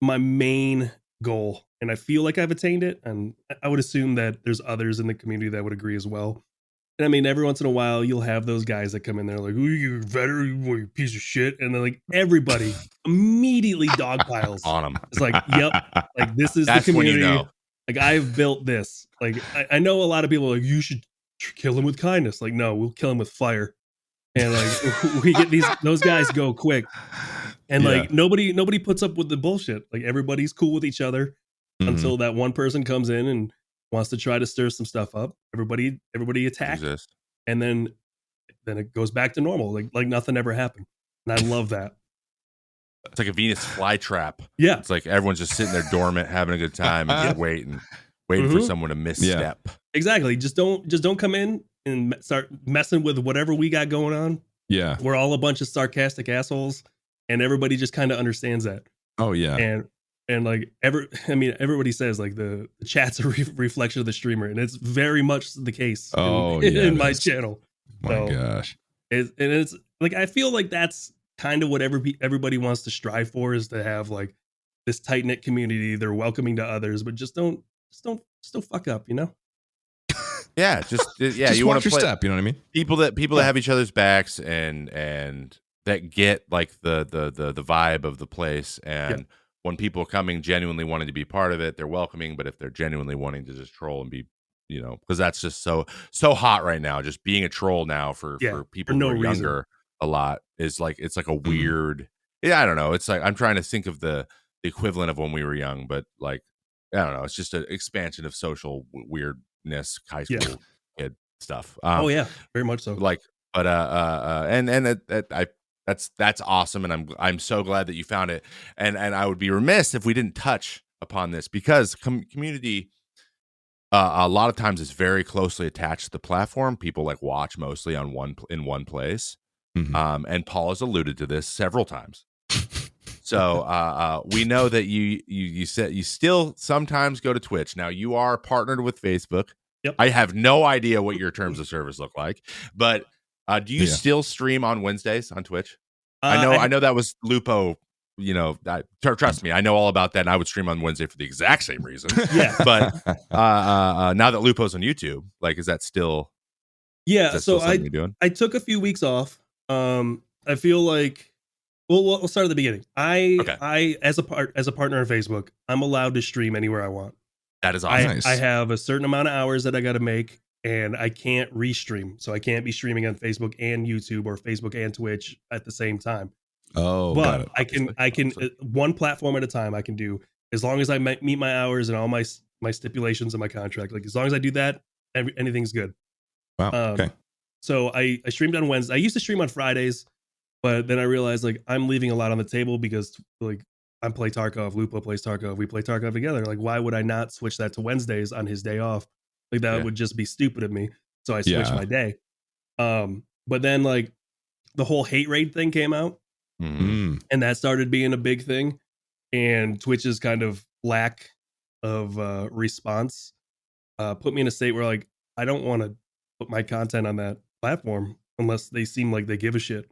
my main goal, and I feel like I've attained it, and I would assume that there's others in the community that would agree as well. And I mean, every once in a while, you'll have those guys that come in there like, "Ooh, you veteran, you piece of shit," and then like everybody immediately dogpiles on them. It's like, yep, like this is That's the community. when you know. Like, I've built this. Like, I know a lot of people are like, you should kill him with kindness. Like, no, we'll kill him with fire. And like we get those guys go quick, and like nobody puts up with the bullshit. Like, everybody's cool with each other until that one person comes in and wants to try to stir some stuff up. Everybody attacks, and then it goes back to normal, like nothing ever happened. And I love that. It's like a Venus flytrap. Yeah, it's like everyone's just sitting there dormant, having a good time, and just waiting for someone to misstep. Exactly. Just don't come in and start messing with whatever we got going on. Yeah, we're all a bunch of sarcastic assholes, and everybody just kind of understands that. Oh yeah, and like everybody says like the chat's a reflection of the streamer, and it's very much the case. In my channel. My gosh, it's like, I feel like that's kind of what everybody wants to strive for, is to have like this tight knit community. They're welcoming to others, but just don't fuck up, you know? Yeah, just you want to step, you know what I mean? People that have each other's backs, and that get like the vibe of the place, and when people are coming genuinely wanting to be part of it, they're welcoming. But if they're genuinely wanting to just troll and be, because that's just so hot right now, just being a troll now for people who are younger a lot is like, it's like a weird, I don't know. It's like, I'm trying to think of the equivalent of when we were young, but like, I don't know. It's just an expansion of social weirdness, high school kid stuff. Oh yeah, very much so. Like, but that's awesome, and I'm so glad that you found it. And I would be remiss if we didn't touch upon this, because community a lot of times is very closely attached to the platform. People like watch mostly in one place. And Paul has alluded to this several times. So we know that you said you still sometimes go to Twitch. Now, you are partnered with Facebook. Yep. I have no idea what your terms of service look like, but do you still stream on Wednesdays on Twitch? I know that was Lupo. Trust me, I know all about that, and I would stream on Wednesday for the exact same reason. Yeah. But now that Lupo's on YouTube, like, is that still? Yeah. Is that so still something you're doing? I took a few weeks off. I feel like, well, we'll start at the beginning. I as a partner on Facebook, I'm allowed to stream anywhere I want. That is awesome. I have a certain amount of hours that I got to make, and I can't restream. So I can't be streaming on Facebook and YouTube, or Facebook and Twitch at the same time. Oh, but I can one platform at a time. I can do, as long as I meet my hours and all my stipulations in my contract. Like, as long as I do that, anything's good. Wow. Okay. So I streamed on Wednesday. I used to stream on Fridays, but then I realized like I'm leaving a lot on the table, because like I play Tarkov, Lupo plays Tarkov, we play Tarkov together. Like, why would I not switch that to Wednesdays on his day off? Like, that would just be stupid of me. So I switched my day. But then like the whole hate raid thing came out, and that started being a big thing. And Twitch's kind of lack of response put me in a state where like I don't want to put my content on that platform unless they seem like they give a shit.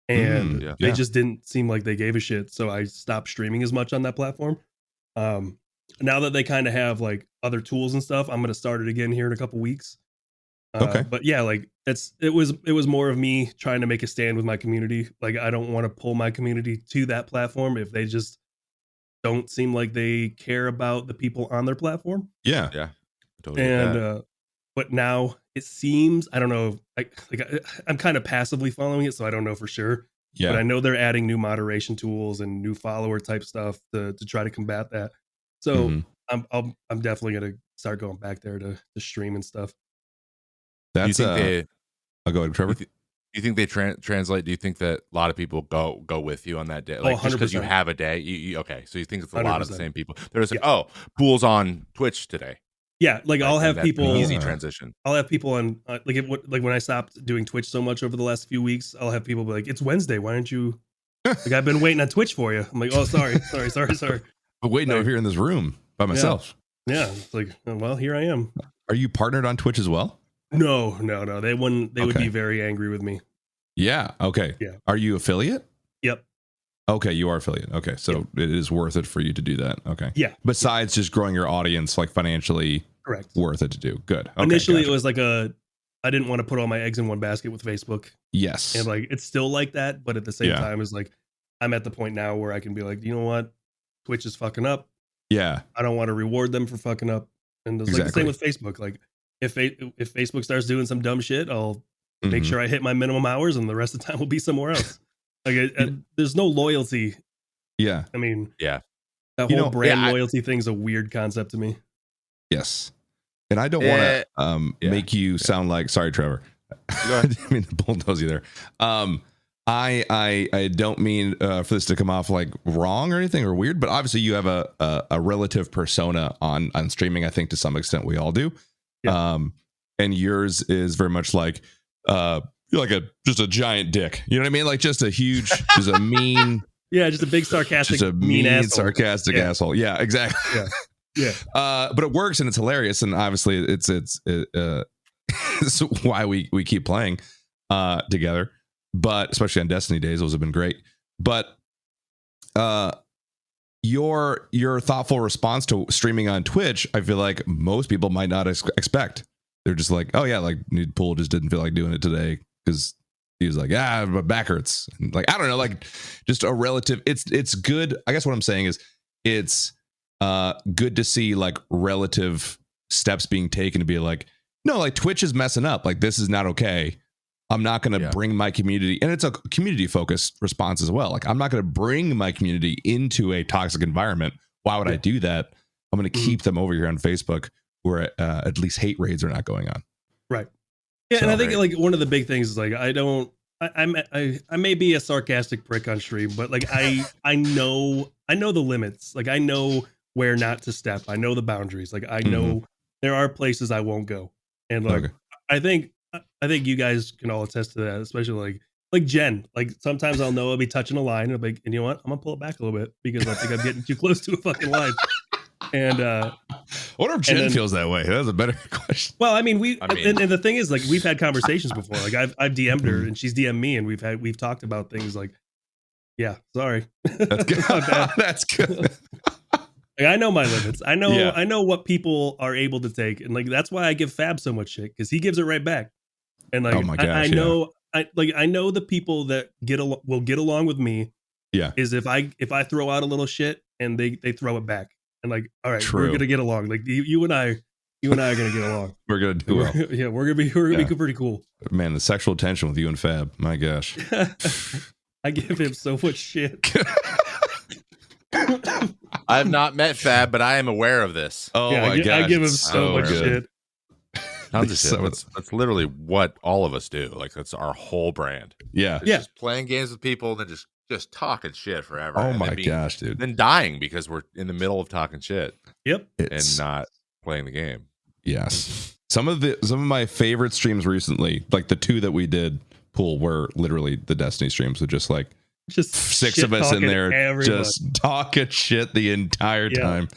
And they just didn't seem like they gave a shit. So I stopped streaming as much on that platform. now that they kind of have like other tools and stuff, I'm gonna start it again here in a couple weeks. Okay. But yeah, like it was more of me trying to make a stand with my community. Like I don't want to pull my community to that platform if they just don't seem like they care about the people on their platform. Yeah. Yeah. Totally get that. And but now it seems, I don't know, I'm kind of passively following it, so I don't know for sure. Yeah. But I know they're adding new moderation tools and new follower type stuff to try to combat that. So Mhm. I'm definitely gonna start going back there to stream and stuff. Do you That's think they? I'll go ahead, Trevor. Do you think they translate? Do you think that a lot of people go with you on that day? Like just because you 100%. have a day, okay. So you think it's a lot of the 100%. same people? They're just like, oh, Pool's on Twitch today. Yeah, like I'll and have that's an people easy transition. I'll have people on like when I stopped doing Twitch so much over the last few weeks, I'll have people be like, "It's Wednesday. Why aren't you?" Like I've been waiting on Twitch for you. I'm like, "Oh, sorry." I'm waiting over here in this room by myself. Yeah, it's like, well, here I am. Are you partnered on Twitch as well? No. They wouldn't. They would Okay. be very angry with me. Yeah. Okay. Yeah. Are you affiliate? Yep. Okay, you are affiliate. Okay, so it is worth it for you to do that. Okay. Yeah. Besides just growing your audience, like financially, Correct. worth it to do. Good. Okay, Initially, gotcha. it was like I didn't want to put all my eggs in one basket with Facebook, Yes. and like it's still like that, but at the same Yeah. time, it's like I'm at the point now where I can be like, you know what, Twitch is fucking up. Yeah. I don't want to reward them for fucking up. And it's like the same with Facebook. Like if Facebook starts doing some dumb shit, I'll make Mhm. sure I hit my minimum hours, and the rest of the time will be somewhere else. Like there's no loyalty. Yeah. I mean, Yeah. that You whole know, brand loyalty thing's a weird concept to me. Yes. And I don't want to yeah. make you sound like, sorry, Trevor. I didn't mean to bulldoze you there. I don't mean for this to come off like wrong or anything or weird, but obviously you have a relative persona on streaming. I think to some extent we all do. Yeah. And yours is very much like you're like just a giant dick. You know what I mean? Like just a huge, just a mean. Yeah, just a big sarcastic, just a mean asshole. sarcastic asshole. Yeah, exactly. Yeah. But it works and it's hilarious, and obviously it's why we keep playing together. But especially on Destiny days, those have been great. But your thoughtful response to streaming on Twitch, I feel like most people might not expect. They're just like, oh yeah, like Pool just didn't feel like doing it today because he was like, my back hurts. And like, I don't know, like just a relative. It's good. I guess what I'm saying is it's good to see like relative steps being taken to be like, no, like Twitch is messing up. Like this is not okay. I'm not going to bring my community, and it's a community focused response as well. Like I'm not going to bring my community into a toxic environment. Why would I do that? I'm going to keep them over here on Facebook where at least hate raids are not going on. Right. Yeah. So, and I think like one of the big things is like, I may be a sarcastic prick on stream, but like, I know the limits. Like I know where not to step. I know the boundaries. Like I know there are places I won't go. And like, I think you guys can all attest to that, especially like Jen. Like sometimes I'll be touching a line and I'll be like, and you know what? I'm gonna pull it back a little bit because I think I'm getting too close to a fucking line. And I wonder if Jen feels that way. That's a better question. Well, I mean, and the thing is, like, we've had conversations before. Like I've DM'd her and she's DM'd me, and we've talked about things like, yeah, sorry. That's good. That's good. Like, I know my limits. I know what people are able to take, and like that's why I give Fab so much shit because he gives it right back. And like, oh my gosh, I know, I know the people that will get along with me. Yeah, is if I throw out a little shit and they throw it back, and like, all right, we're gonna get along. Like you and I are gonna get along. We're gonna do well. Yeah, we're gonna be pretty cool. Man, the sexual tension with you and Fab, my gosh. I give him so much shit. I have not met Fab, but I am aware of this. Oh my gosh, I give him so much shit. Tons of shit. That's literally what all of us do. Like that's our whole brand. Yeah, just playing games with people and then just talking shit forever. Oh my gosh, dude! Then dying because we're in the middle of talking shit. Yep, and not playing the game. Yes, some of my favorite streams recently, like the two that we did, Pool, were literally the Destiny streams with just 6 of us in there just talking shit the entire time.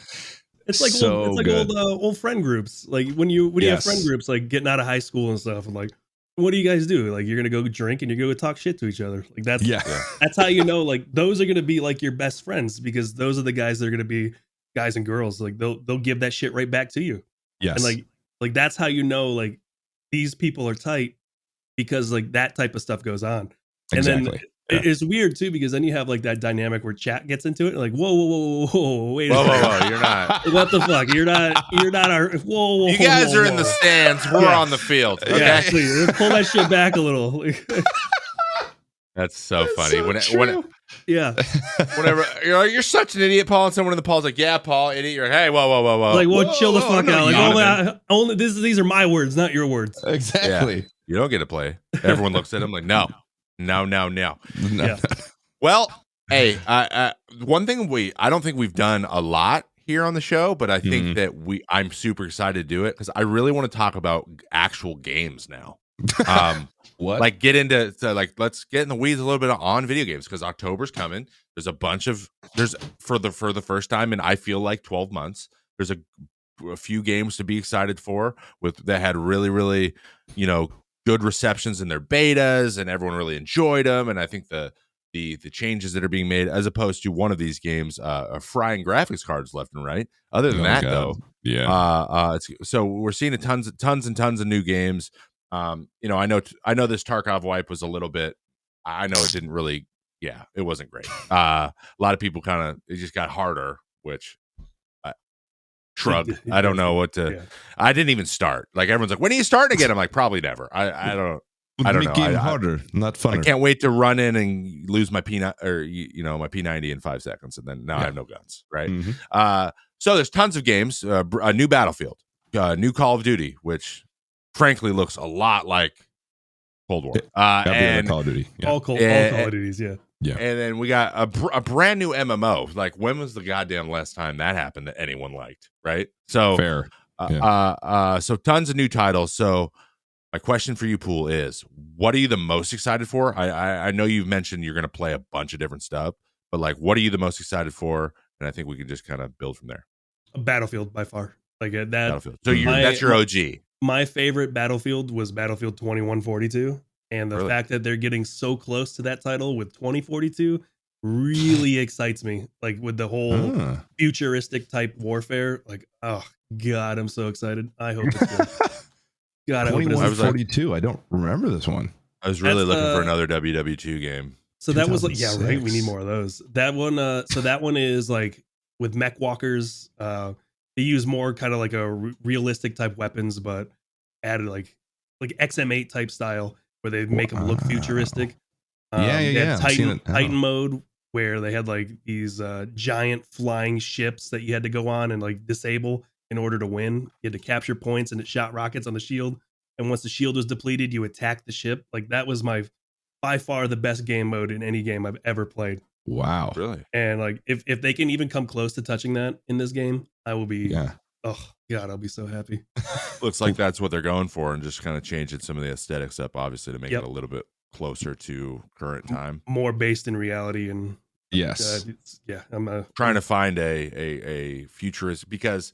It's like old friend groups. Like when you have friend groups, like getting out of high school and stuff, and like, what do you guys do? Like you're gonna go drink and you're gonna talk shit to each other. Like that's how you know like those are gonna be like your best friends because those are the guys that are gonna be guys and girls, like they'll give that shit right back to you. Yes. And like that's how you know like these people are tight, because like that type of stuff goes on. Exactly. And then it's weird too, because then you have like that dynamic where chat gets into it, like whoa, wait a Whoa, second. you're not. What the fuck? You're not our whoa. You guys are in the stands. We're on the field. Okay? Yeah, please pull that shit back a little. That's so funny. Yeah. Whenever you're such an idiot, Paul, and someone in the Paul's like, "Yeah, Paul, idiot." You're like, "Hey, whoa. Like, well, chill the fuck no, out. Like, only these are my words, not your words. Exactly. Yeah. You don't get to play." Everyone looks at him like, "No." Yeah. Well, hey, one thing I don't think we've done a lot here on the show, but I think that I'm super excited to do it because I really want to talk about actual games now. What? Like let's get in the weeds a little bit on video games, because October's coming. There's for the first time in I feel like 12 months. There's a few games to be excited for that had really, really, good receptions in their betas, and everyone really enjoyed them. And I think the changes that are being made, as opposed to one of these games, frying graphics cards left and right. Other than though, yeah, so we're seeing tons and tons of new games. I know this Tarkov wipe was a little bit. I know it didn't really. Yeah, it wasn't great. A lot of people it just got harder, which. Shrug. I don't know what to. Yeah. I didn't even start. Like everyone's like, "When are you starting again?" I'm like, "Probably never." I don't know. Game harder, not funner. I can't wait to run in and lose my P9 or my P90 in 5 seconds, and then now I have no guns. Right. Mm-hmm. So there's tons of games. A new Battlefield, new Call of Duty, which frankly looks a lot like Cold War. And Call of Duty. Yeah. All Call of Duties. Yeah. Yeah. And then we got a brand new MMO. Like, when was the goddamn last time that happened that anyone liked? Right. So fair. So tons of new titles. So my question for you, Pool, is what are you the most excited for? I know you've mentioned you're going to play a bunch of different stuff, but like, what are you the most excited for? And I think we can just kind of build from there. Battlefield by far. Like that. Battlefield. So that's your OG. My favorite Battlefield was Battlefield 2142. And the fact that they're getting so close to that title with 2042 really excites me. Like with the whole futuristic type warfare. Like, oh God, I'm so excited. I hope it's good. God, I hope it is. 2142. I don't remember this one. I was really looking for another WW2 game. So that was like, yeah, right. We need more of those. That one. So that one is like with mech walkers. They use more kind of like a realistic type weapons, but added like XM8 type style, where they make them look futuristic. Yeah. Titan mode, where they had like these giant flying ships that you had to go on and like disable in order to win. You had to capture points, and it shot rockets on the shield. And once the shield was depleted, you attacked the ship. Like that was by far the best game mode in any game I've ever played. Wow. Really? And like if they can even come close to touching that in this game, I will be oh God, I'll be so happy. Looks like that's what they're going for, and just kind of changing some of the aesthetics up, obviously, to make it a little bit closer to current time. More based in reality. And yes. I'm trying to find a futurist, because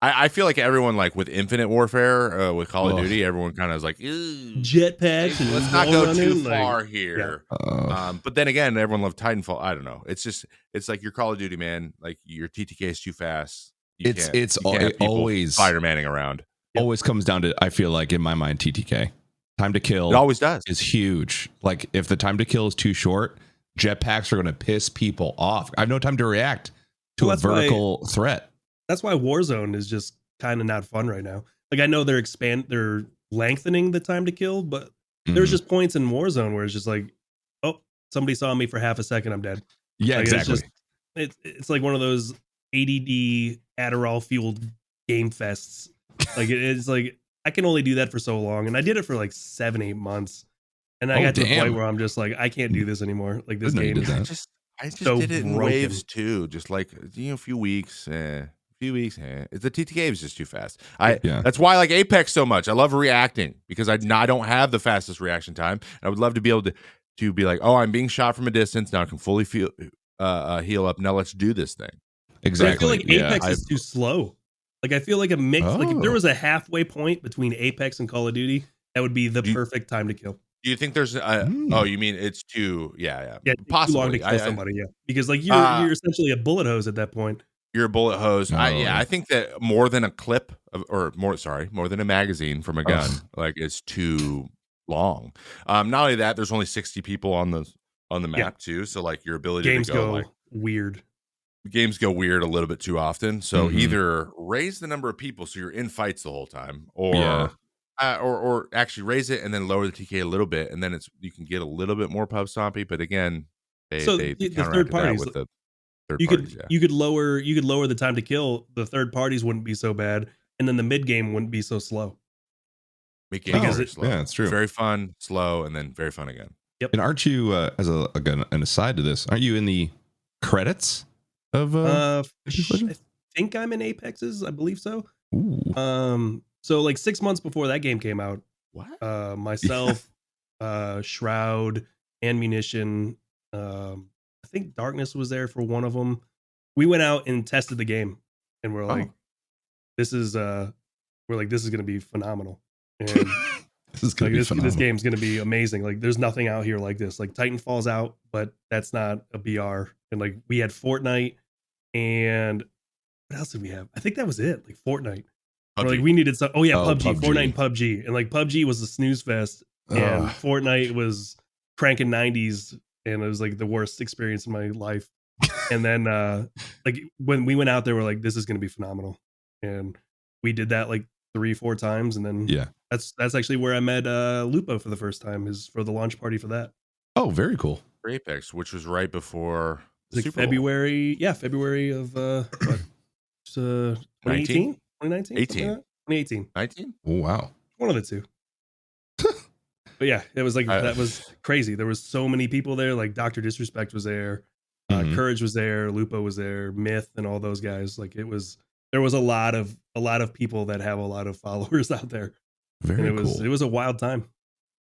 I feel like everyone, like with Infinite Warfare, with Call of Duty, everyone kind of is like, jetpacks. Let's not go too far here. But then again, everyone loved Titanfall. I don't know. It's like your Call of Duty, man. Like your TTK is too fast. It always Spider-Manning around. Always comes down to, I feel like in my mind, TTK. Time to kill. It always does. Is huge. Like if the time to kill is too short, jetpacks are going to piss people off. I have no time to react to a vertical threat. That's why Warzone is just kind of not fun right now. Like I know they're lengthening the time to kill, but there's just points in Warzone where it's just like, oh, somebody saw me for half a second, I'm dead. Yeah, like, exactly. It's like one of those ADD Adderall fueled game fests. Like it's like I can only do that for so long, and I did it for like 7-8 months, and I got to the point where I'm just like, I can't do this anymore. Like this game, I just so did it in waves too, just like a few weeks. The TTK was just too fast. That's why I like Apex so much. I love reacting because I don't have the fastest reaction time. I would love to be able to be like, oh, I'm being shot from a distance now. I can fully heal up. Now let's do this thing. Exactly. But I feel like Apex is too slow. Like I feel like a mix. Like if there was a halfway point between Apex and Call of Duty, that would be the perfect time to kill. Do you think there's oh, you mean it's too possibly too long to kill somebody? Yeah, because like you're essentially a bullet hose at that point. You're a bullet hose. Oh, I think that more than a clip more than a magazine from a gun, like is too long. Not only that, there's only 60 people on the map too. So like your ability Games to go like weird. Games go weird a little bit too often. So Mhm. either raise the number of people so you're in fights the whole time, or actually raise it and then lower the TK a little bit, and then you can get a little bit more pub stompy. But again, they The counteracted third parties that with the third you parties. could you could lower the time to kill. The third parties wouldn't be so bad, and then the mid game wouldn't be so slow. Make games Because very slow. Yeah, it's true. Very fun, slow, and then very fun again. Yep. And aren't you, as an aside to this, aren't you in the credits of? I think I'm in Apex's. I believe so. Ooh. So like 6 months before that game came out, What? myself, Shroud, Ammunition, I think Darkness was there for one of them. We went out and tested the game, and we're like, this is going to be phenomenal. And This is gonna be phenomenal. This game's gonna be amazing. Like, there's nothing out here like this. Like, Titanfall's out, but that's not a BR. And like, we had Fortnite, and what else did we have? I think that was it. Like Fortnite. Or like we needed some. Oh yeah, PUBG. Fortnite and PUBG. And like PUBG was a snooze fest, and Fortnite was cranking 90s, and it was like the worst experience in my life. And then like when we went out there, we're like, this is gonna be phenomenal, and we did that like 3-4 times, and then that's actually where I met Lupo for the first time, is for the launch party for that. Oh, very cool. For Apex, which was right before like February. Yeah, February of what? 2018? 2019? 2018. 19? Oh, wow. One of the two. But yeah, it was like that was crazy. There was so many people there. Like Dr. Disrespect was there, Courage was there, Lupo was there, Myth, and all those guys. Like there was a lot of people that have a lot of followers out there. Very cool. It was a wild time.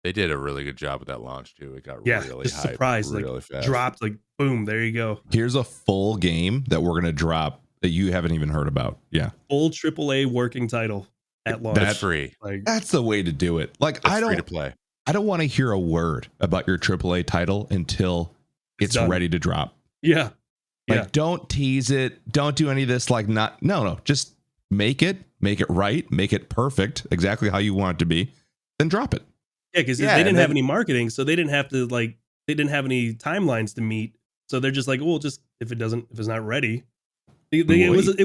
They did a really good job with that launch too. It got really just hyped, surprised, really like fast. dropped, like boom, there you go. Here's a full game that we're gonna drop that you haven't even heard about. Yeah, full AAA working title at launch. That's free. Like that's the way to do it. Like free to play. I don't want to hear a word about your AAA title until it's ready to drop. Yeah. Like don't tease it. Don't do any of this. Like no. Just make it right. Make it perfect. Exactly how you want it to be. Then drop it. Yeah, because they didn't have any marketing, so they didn't have to they didn't have any timelines to meet. So they're just like, well, just if it's not ready. It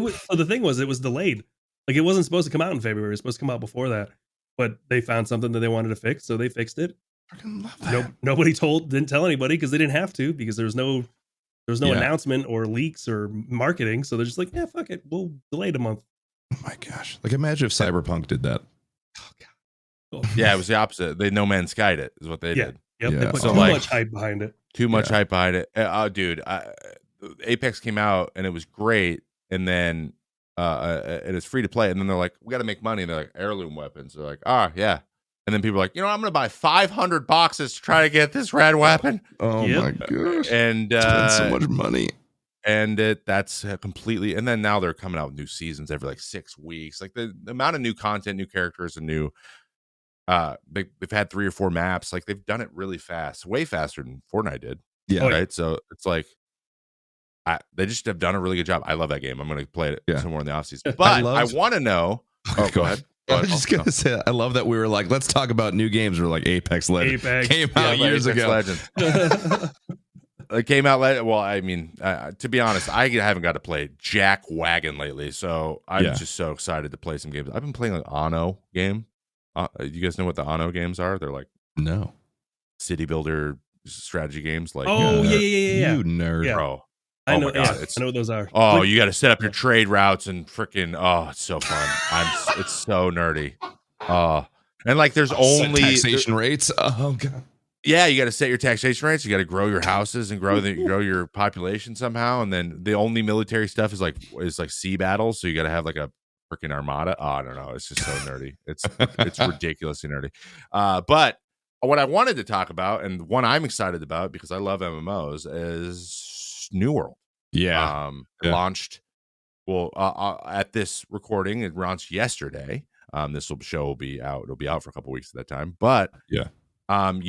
was so the thing was it was delayed. Like it wasn't supposed to come out in February. It was supposed to come out before that. But they found something that they wanted to fix, so they fixed it. I love that. Nobody didn't tell anybody because they didn't have to, because there was no announcement or leaks or marketing. So they're just like, yeah, fuck it, we'll delay it a month. Oh my gosh! Like imagine if Cyberpunk did that. Oh god. Yeah, it was the opposite. They No Man's Skied it is what they did. Yep. They put too much hype behind it. Too much hype behind it. Oh, dude, Apex came out and it was great, and then and it's free to play, and then they're like, we got to make money, and they're like, heirloom weapons. They're like, yeah, and then people are like, I'm gonna buy 500 boxes to try to get this red weapon. Oh my gosh! And spend so much money. And that's completely. And then now they're coming out with new seasons every like 6 weeks. Like the amount of new content, new characters, and new. They've had 3 or 4 maps. Like they've done it really fast, way faster than Fortnite did. Yeah. Right. So it's like. They just have done a really good job. I love that game. I'm going to play it somewhere in the offseason. But I want to know. Oh, go ahead. I was just going to say, I love that we were like, let's talk about new games. We're like Apex Legends. Came out years ago. Legends. It came out. Well, I mean, to be honest, I haven't got to play Jack Wagon lately. So I'm just so excited to play some games. I've been playing an Anno game. You guys know what the Anno games are? They're like city builder strategy games. Like, yeah. You nerd. Bro. I know. I know what those are. Oh, you got to set up your trade routes and freaking. Oh, it's so fun. It's so nerdy. And like, there's only taxation rates. Oh god. Yeah, you got to set your taxation rates. You got to grow your houses and grow your population somehow. And then the only military stuff is like sea battles. So you got to have like a freaking armada. Oh, I don't know. It's just so nerdy. It's ridiculously nerdy. But what I wanted to talk about, and one I'm excited about because I love MMOs, is New World. It launched at this recording. It launched yesterday. This show will be out. It'll be out for a couple weeks at that time. But have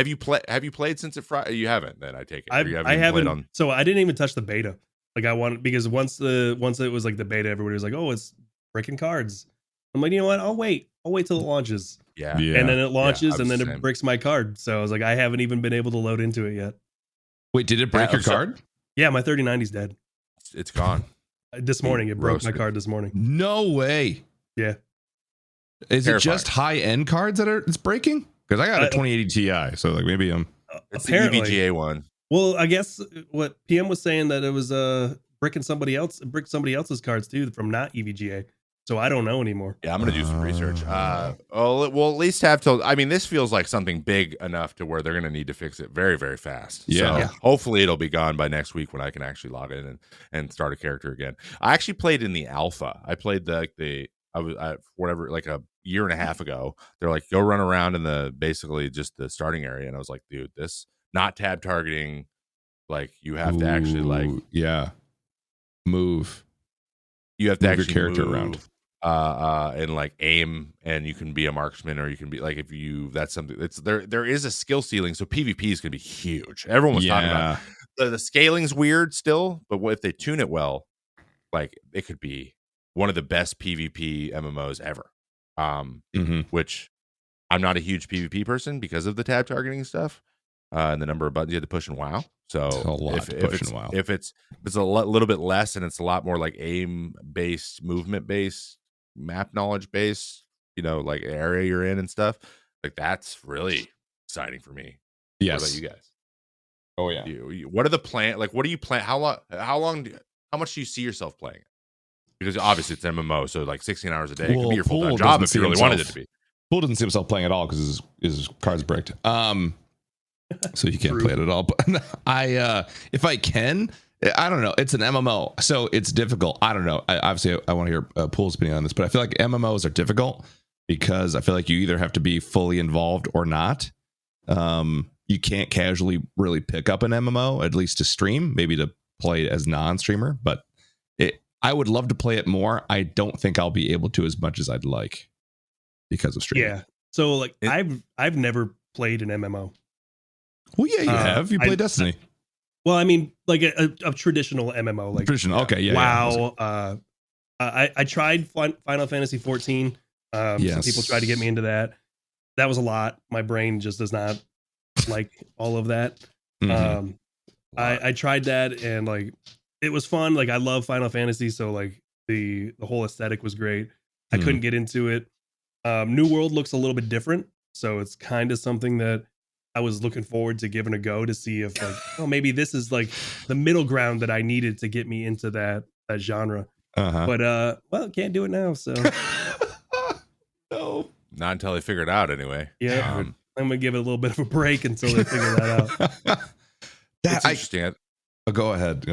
you played since it Friday? You haven't. Then I take it. I haven't. So I didn't even touch the beta. Like I wanted, because once it was like the beta, everybody was like, "Oh, it's bricking cards." I'm like, you know what? I'll wait till it launches. Yeah. And then it launches, I and was then the it same. bricks my card. So I was like, I haven't even been able to load into it yet. Wait, did it break your so- card? Yeah, my 3090's dead. It's gone. This morning, it broke my roasted. card this morning. No way. Yeah. Is Terrifying. it just high end cards that it's breaking? Because I got a 2080 Ti, so like maybe I'm. It's Apparently. the EVGA one. Well, I guess what PM was saying that it was bricked somebody else's cards too from not EVGA. So I don't know anymore. Yeah, I'm gonna do some research. We'll at least have to. I mean, this feels like something big enough to where they're gonna need to fix it very, very fast. Yeah. So hopefully it'll be gone by next week when I can actually log in and start a character again. I actually played in the alpha. I played whatever, like a year and a half ago. They're like, go run around in basically just the starting area, and I was like, dude, this not tab targeting. Like you have to actually move. You have to move actually your character move, around. And like aim, and you can be a marksman, or you can be like, if you, that's something that's there is a skill ceiling. So PvP is going to be huge. Everyone was talking about the scaling's weird still, but what if they tune it well? Like it could be one of the best PvP MMOs ever. Which I'm not a huge PvP person because of the tab targeting stuff. And the number of buttons you had to push in WoW. So if it's a little bit less, and it's a lot more like aim based, movement based, map knowledge based, like area you're in and stuff, like that's really exciting for me. Yes. What about you guys? Oh yeah. What are the plan? Like, what do you plan? How much do you see yourself playing it? Because obviously it's MMO, so like 16 hours a day could be your full time job if you really wanted it to be. Pool doesn't see himself playing at all because his card's bricked. So you can't play it at all. But if I can, I don't know. It's an MMO, so it's difficult. I don't know. Obviously, I want to hear Pool's opinion on this, but I feel like MMOs are difficult because I feel like you either have to be fully involved or not. You can't casually really pick up an MMO, at least to stream, maybe to play as non-streamer. But I would love to play it more. I don't think I'll be able to as much as I'd like because of streaming. Yeah. So like I've never played an MMO. Well, yeah, you have. You play Destiny. Well, I mean, like a traditional MMO, like traditional. Okay, yeah. WoW. I tried Final Fantasy 14. Some people tried to get me into that. That was a lot. My brain just does not like all of that. I tried that, and like it was fun. Like I love Final Fantasy, so like the whole aesthetic was great. I couldn't get into it. New World looks a little bit different, so it's kind of something that I was looking forward to giving a go to see if like, oh, maybe this is like the middle ground that I needed to get me into that genre. But well, can't do it now. So no, not until they figure it out anyway. Yeah, I'm gonna give it a little bit of a break until they figure that out. That's interesting. Go ahead.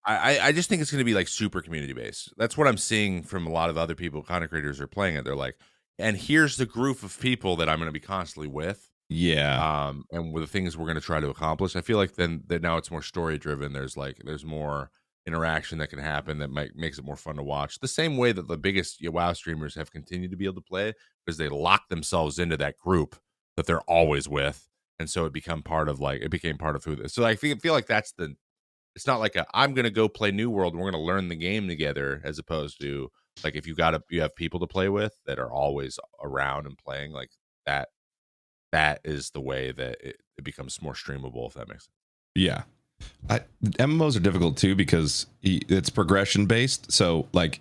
I just think it's going to be like super community based. That's what I'm seeing from a lot of other people. Content creators are playing it. They're like, and here's the group of people that I'm going to be constantly with. Yeah. And with the things we're going to try to accomplish, I feel like then that now it's more story driven. There's more interaction that can happen that makes it more fun to watch. The same way that the biggest WoW streamers have continued to be able to play because they lock themselves into that group that they're always with, and so it became part of who this. So I feel like that's it's not like I'm going to go play New World and we're going to learn the game together, as opposed to like if you have people to play with that are always around and playing like that. That is the way that it becomes more streamable, if that makes sense. Yeah. MMOs are difficult too because it's progression based. So like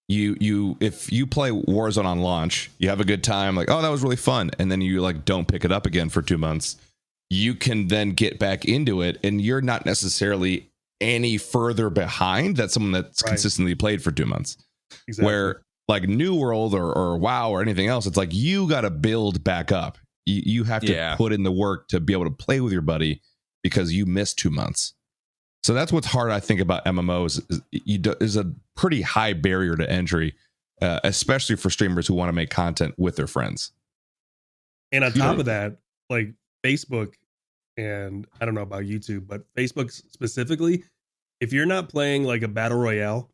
if you play Warzone on launch, you have a good time, like, oh, that was really fun, and then you like don't pick it up again for 2 months, you can then get back into it and you're not necessarily any further behind that someone that's consistently played for 2 months. Exactly. Where like New World or WoW or anything else, it's like you got to build back up. You have to put in the work to be able to play with your buddy because you missed 2 months. So that's what's hard, I think, about MMOs. Is a pretty high barrier to entry, especially for streamers who want to make content with their friends. And on top of that, like Facebook, and I don't know about YouTube, but Facebook specifically, if you're not playing like a battle royale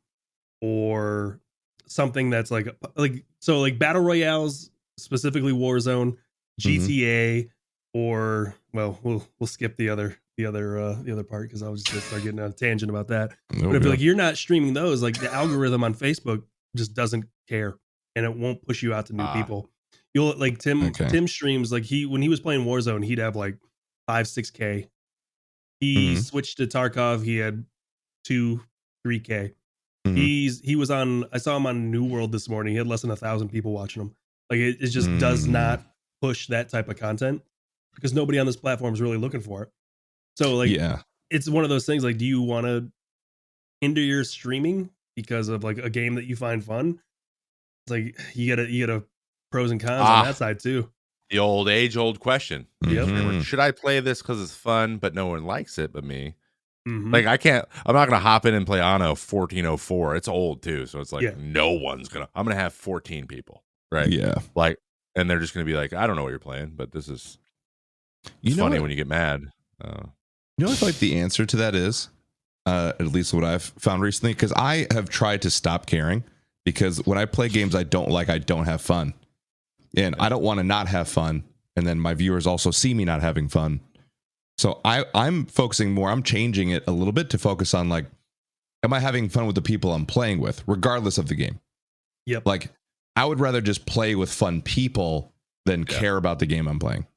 or something that's like battle royales, specifically Warzone, GTA, or well, we'll skip the other the other part because I was just gonna start getting on a tangent about that. No But if good. like you're not streaming those, like the algorithm on Facebook just doesn't care, and it won't push you out to new people. You'll like Tim streams like when he was playing Warzone, he'd have like 5-6K. He switched to Tarkov, he had 2-3K. He was on, I saw him on New World this morning. He had less than 1,000 people watching him. Like it just does not push that type of content because nobody on this platform is really looking for it. So like, it's one of those things. Like, do you want to hinder your streaming because of like a game that you find fun? It's like you gotta pros and cons on that side too. The age-old question. Yep. Should I play this because it's fun, but no one likes it but me? Like I'm not gonna hop in and play Anno 1404. It's old too, so it's like no one's I'm gonna have 14 people, right? Yeah, like, and they're just gonna be like, I don't know what you're playing, but this is funny when you get mad. You know what I feel like the answer to that is, at least what I've found recently, because I have tried to stop caring, because when I play games I don't like, I don't have fun, and I don't want to not have fun, and then my viewers also see me not having fun. So I'm focusing more, I'm changing it a little bit to focus on like, am I having fun with the people I'm playing with, regardless of the game? Yep. Like, I would rather just play with fun people than care about the game I'm playing.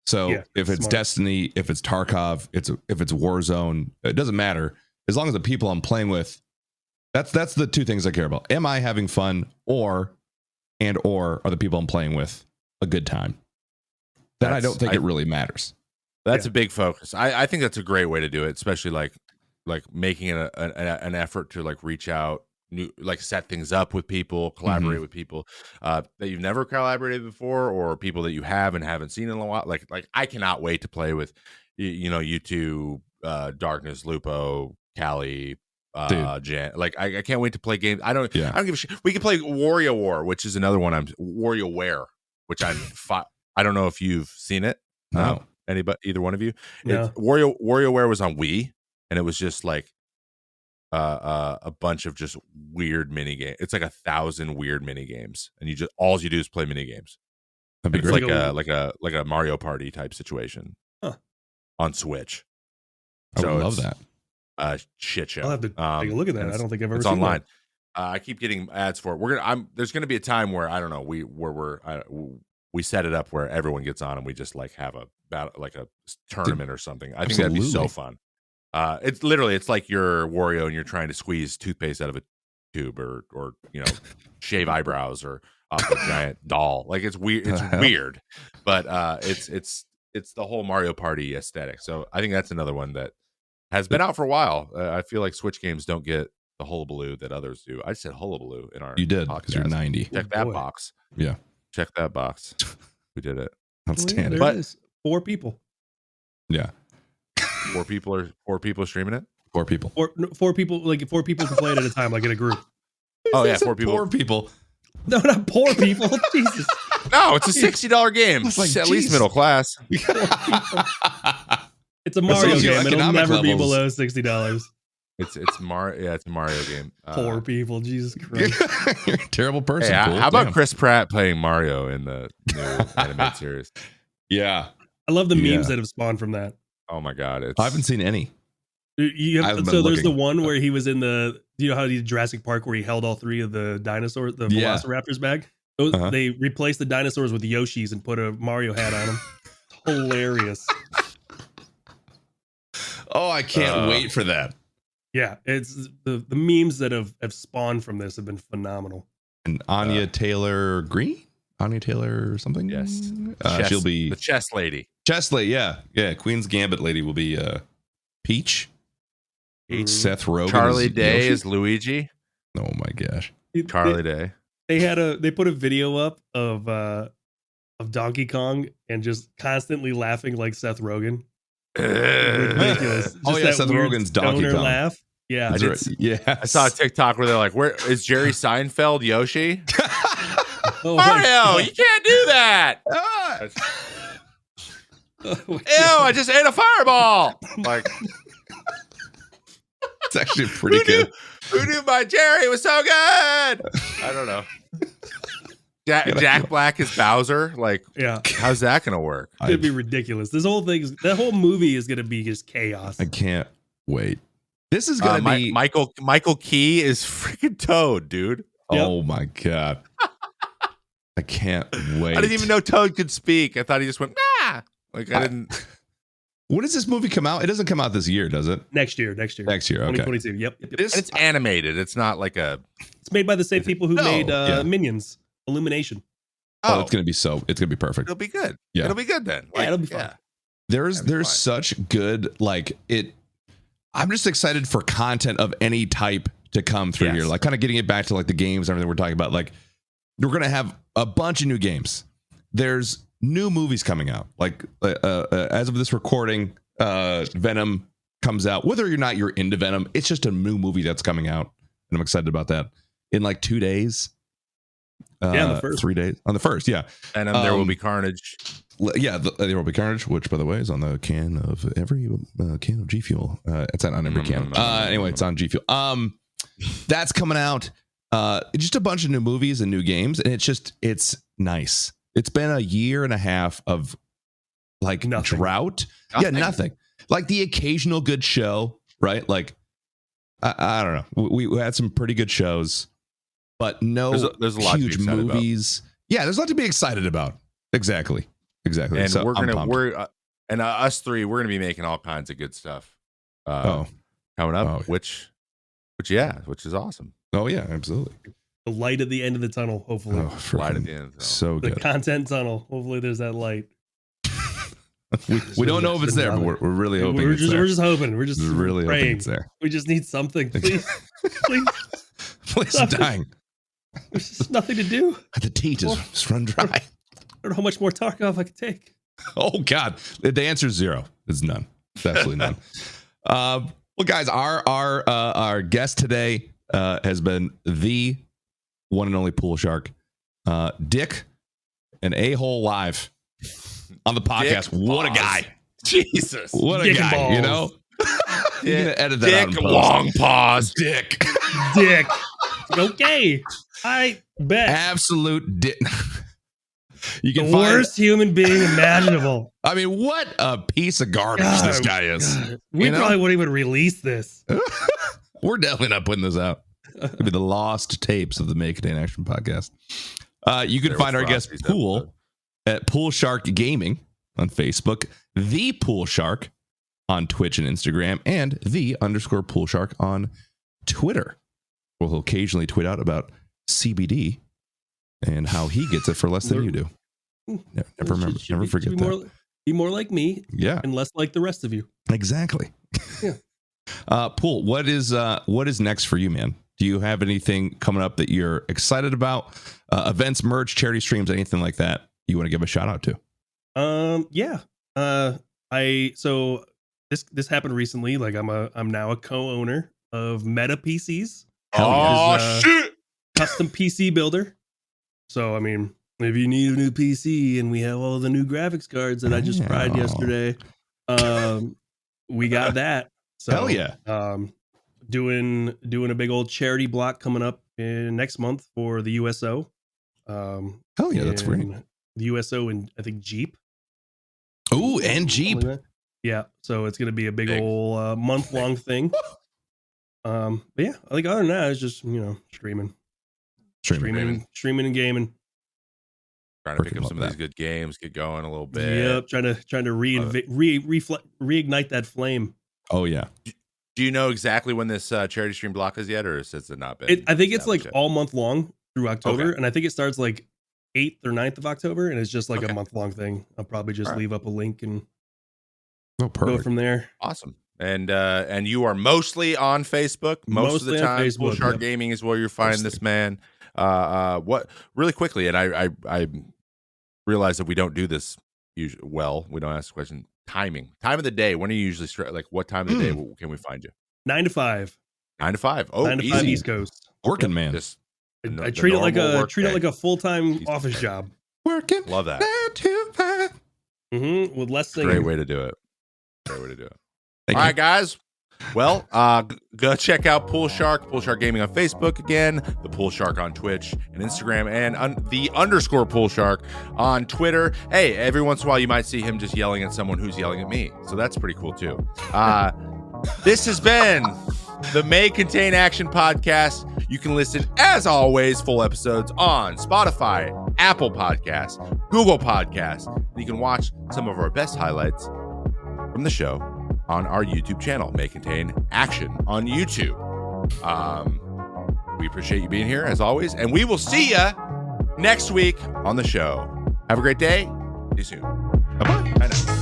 So if it's Destiny, if it's Tarkov, if it's Warzone, it doesn't matter. As long as the people I'm playing with, that's the two things I care about. Am I having fun, or are the people I'm playing with a good time? Then I don't think it really matters. That's a big focus. I think that's a great way to do it, especially like making it an effort to like reach out, set things up with people, collaborate with people that you've never collaborated before, or people that you have and haven't seen in a while. Like I cannot wait to play with you two, Darkness, Lupo, Callie, Jan. Like I can't wait to play games. I don't give a shit. We can play WarioWare, which is another one. WarioWare, which I don't know if you've seen it. No. Anybody, either one of you? Yeah. WarioWare was on Wii, and it was just like a bunch of just weird mini games. It's like 1,000 weird mini games, and all you do is play mini games. That'd be great. It's like a Mario Party type situation on Switch. I would love that. Shit show. I'll have to take a look at that. I don't think I've ever it's seen online. That. I keep getting ads for it. There's gonna be a time where I don't know. We set it up where everyone gets on and we just like have a battle, like a tournament or something. I think that'd be so fun. It's like you're Wario and you're trying to squeeze toothpaste out of a tube, or shave eyebrows or off a giant doll. Like it's weird. It's weird, but it's the whole Mario Party aesthetic. So I think that's another one that has been out for a while. I feel like Switch games don't get the hullabaloo that others do. I said hullabaloo in our You did, because you're 90. Check that box. Yeah. Check that box. We did it. Outstanding. There it is. 4 people. Yeah. 4 people streaming it? 4 people. 4 people, like 4 people can play it at a time, like in a group. Oh yeah, 4 people. 4 people. No, not poor people. Jesus. No, it's a $60 game. It's at least middle class. It's a Mario game. It'll Economic never be levels. below $60. It's Mario. Yeah, it's a Mario game. Poor people. Jesus Christ. You're a terrible person. Hey, Pool. how about Damn. Chris Pratt playing Mario in the new animated series? Yeah. I love the memes that have spawned from that. Oh my god, I haven't seen any. So there's the one where he was in the, you know how he did Jurassic Park where he held all 3 of the dinosaurs, the Velociraptors bag? They replaced the dinosaurs with Yoshis and put a Mario hat on them. Hilarious. Oh, I can't wait for that. Yeah, it's the memes that have spawned from this have been phenomenal. And Anya Taylor Green? Anya Taylor or something? Yes. She'll be the chess lady. Chess lady, yeah. Queen's Gambit lady will be Peach. Seth Rogen. Charlie Day is Luigi. Oh my gosh. Charlie Day. They put a video up of Donkey Kong and just constantly laughing like Seth Rogen. Ridiculous. Just Seth Rogen's Donkey Kong laugh. Yeah, I saw a TikTok where they're like, "Where is Jerry Seinfeld Yoshi?" Mario, you can't do that. Ew! I just ate a fireball. Like, it's actually pretty good. Who knew my Jerry was so good? I don't know. Jack Black is Bowser. Like, Yeah, how's that gonna work? it'd be ridiculous. That whole movie is gonna be just chaos. I can't wait. This is gonna be Michael Key is freaking Toad, dude. Oh my god. I can't wait. I didn't even know Toad could speak. I thought he just went, nah. Like I didn't. When does this movie come out? It doesn't come out this year, does it? Next year. Okay. 2022. Yep. It's animated. It's not like a. It's made by the same people who made Minions. Illumination. Oh, it's gonna be perfect. It'll be good. Yeah, it'll be good then. Like, it'll be fun. There's such good I'm just excited for content of any type to come through here. Like kind of getting it back to like the games and everything we're talking about. Like we're gonna have a bunch of new games. There's new movies coming out. Like as of this recording, Venom comes out. Whether or not you're into Venom, it's just a new movie that's coming out, and I'm excited about that. In like 2 days. On the first. 3 days. On the first, yeah. And There Will Be Carnage. Yeah, There Will Be Carnage, which, by the way, is on the can of every can of G Fuel. It's not on every can. Anyway, it's on G Fuel. That's coming out. Just a bunch of new movies and new games, and it's nice. It's been a year and a half of like drought. Yeah, nothing. Like the occasional good show, right? Like I don't know. We had some pretty good shows, but no there's a lot huge movies. About. Yeah, there's a lot to be excited about. Exactly. And so us three, we're gonna be making all kinds of good stuff. Coming up, which is awesome. Oh yeah, absolutely. The light at the end of the tunnel, hopefully. Light at the end of the tunnel. So good. The content tunnel. Hopefully there's that light. we don't know if it's there, but we're really hoping we're just hoping. We're just really praying. Hoping it's there. We just need something, please. Please, I'm dying. There's just nothing to do. The tea just run dry. I don't know how much more Tarkov I could take. Oh God, the answer is 0. It's none. It's absolutely none. Well, guys, our guest today has been the one and only Poolshark, Dick, an a-hole live on the podcast. Dick what balls. A guy! Jesus, what a Dick guy! balls. You know, you're gonna edit that Dick out. In post. long pause. Dick. Okay, I bet. Absolute dick. You can the worst human being imaginable. I mean, what a piece of garbage this guy is. God. We probably wouldn't even release this. We're definitely not putting this out. It'll be the lost tapes of the Make It in Action podcast. You can find our guest Pool at Poolshark Gaming on Facebook, the Poolshark on Twitch and Instagram, and _Poolshark on Twitter. We'll occasionally tweet out about CBD and how he gets it for less than you do. Never forget that. Be more like me, and less like the rest of you. Exactly. Yeah. Pool, what is next for you, man? Do you have anything coming up that you're excited about? Events, merch, charity streams, anything like that you want to give a shout out to? Yeah. This happened recently. Like I'm now a co-owner of Meta PCs. Shit! Custom PC builder. So I mean, if you need a new PC and we have all the new graphics cards that I just fried yesterday, we got that. So, hell yeah. Doing a big old charity block coming up in next month for the USO. Hell yeah, that's great. The USO and I think Jeep. Oh, and Jeep. Like yeah, so it's gonna be a big old month long thing. But yeah, like other than that, it's just streaming and gaming. Trying to pick up some of these good games, get going a little bit. Yep, trying to reignite that flame. Oh yeah. Do you know exactly when this charity stream block is yet, or has it not been? I think it's like all month long through October, and I think it starts like 8th or 9th of October, and it's just like a month long thing. I'll probably just leave up a link and go from there. Awesome. And you are mostly on Facebook. Most of the time, Poolshark Gaming is where you find this man. What really quickly, and I realize that we don't do this usually well. We don't ask the question. Time of the day. When are you usually like? What time of the day can we find you? 9 to 5. 9 to 5. Oh, 9 to 5 East Coast. Working man. I treat it like a full-time office job. Working. Love that. 9 to 5. With less singing. Great way to do it. All right, guys. Well, go check out Poolshark Gaming on Facebook again, the Poolshark on Twitch and Instagram, and the _Poolshark on Twitter. Hey, every once in a while you might see him just yelling at someone who's yelling at me, so that's pretty cool too. This has been the May Contain Action podcast. You can listen, as always, full episodes on Spotify, Apple Podcasts, Google Podcasts, and you can watch some of our best highlights from the show on our YouTube channel, May Contain Action on YouTube. We appreciate you being here, as always, and we will see you next week on the show. Have a great day. See you soon. Bye-bye. Bye now.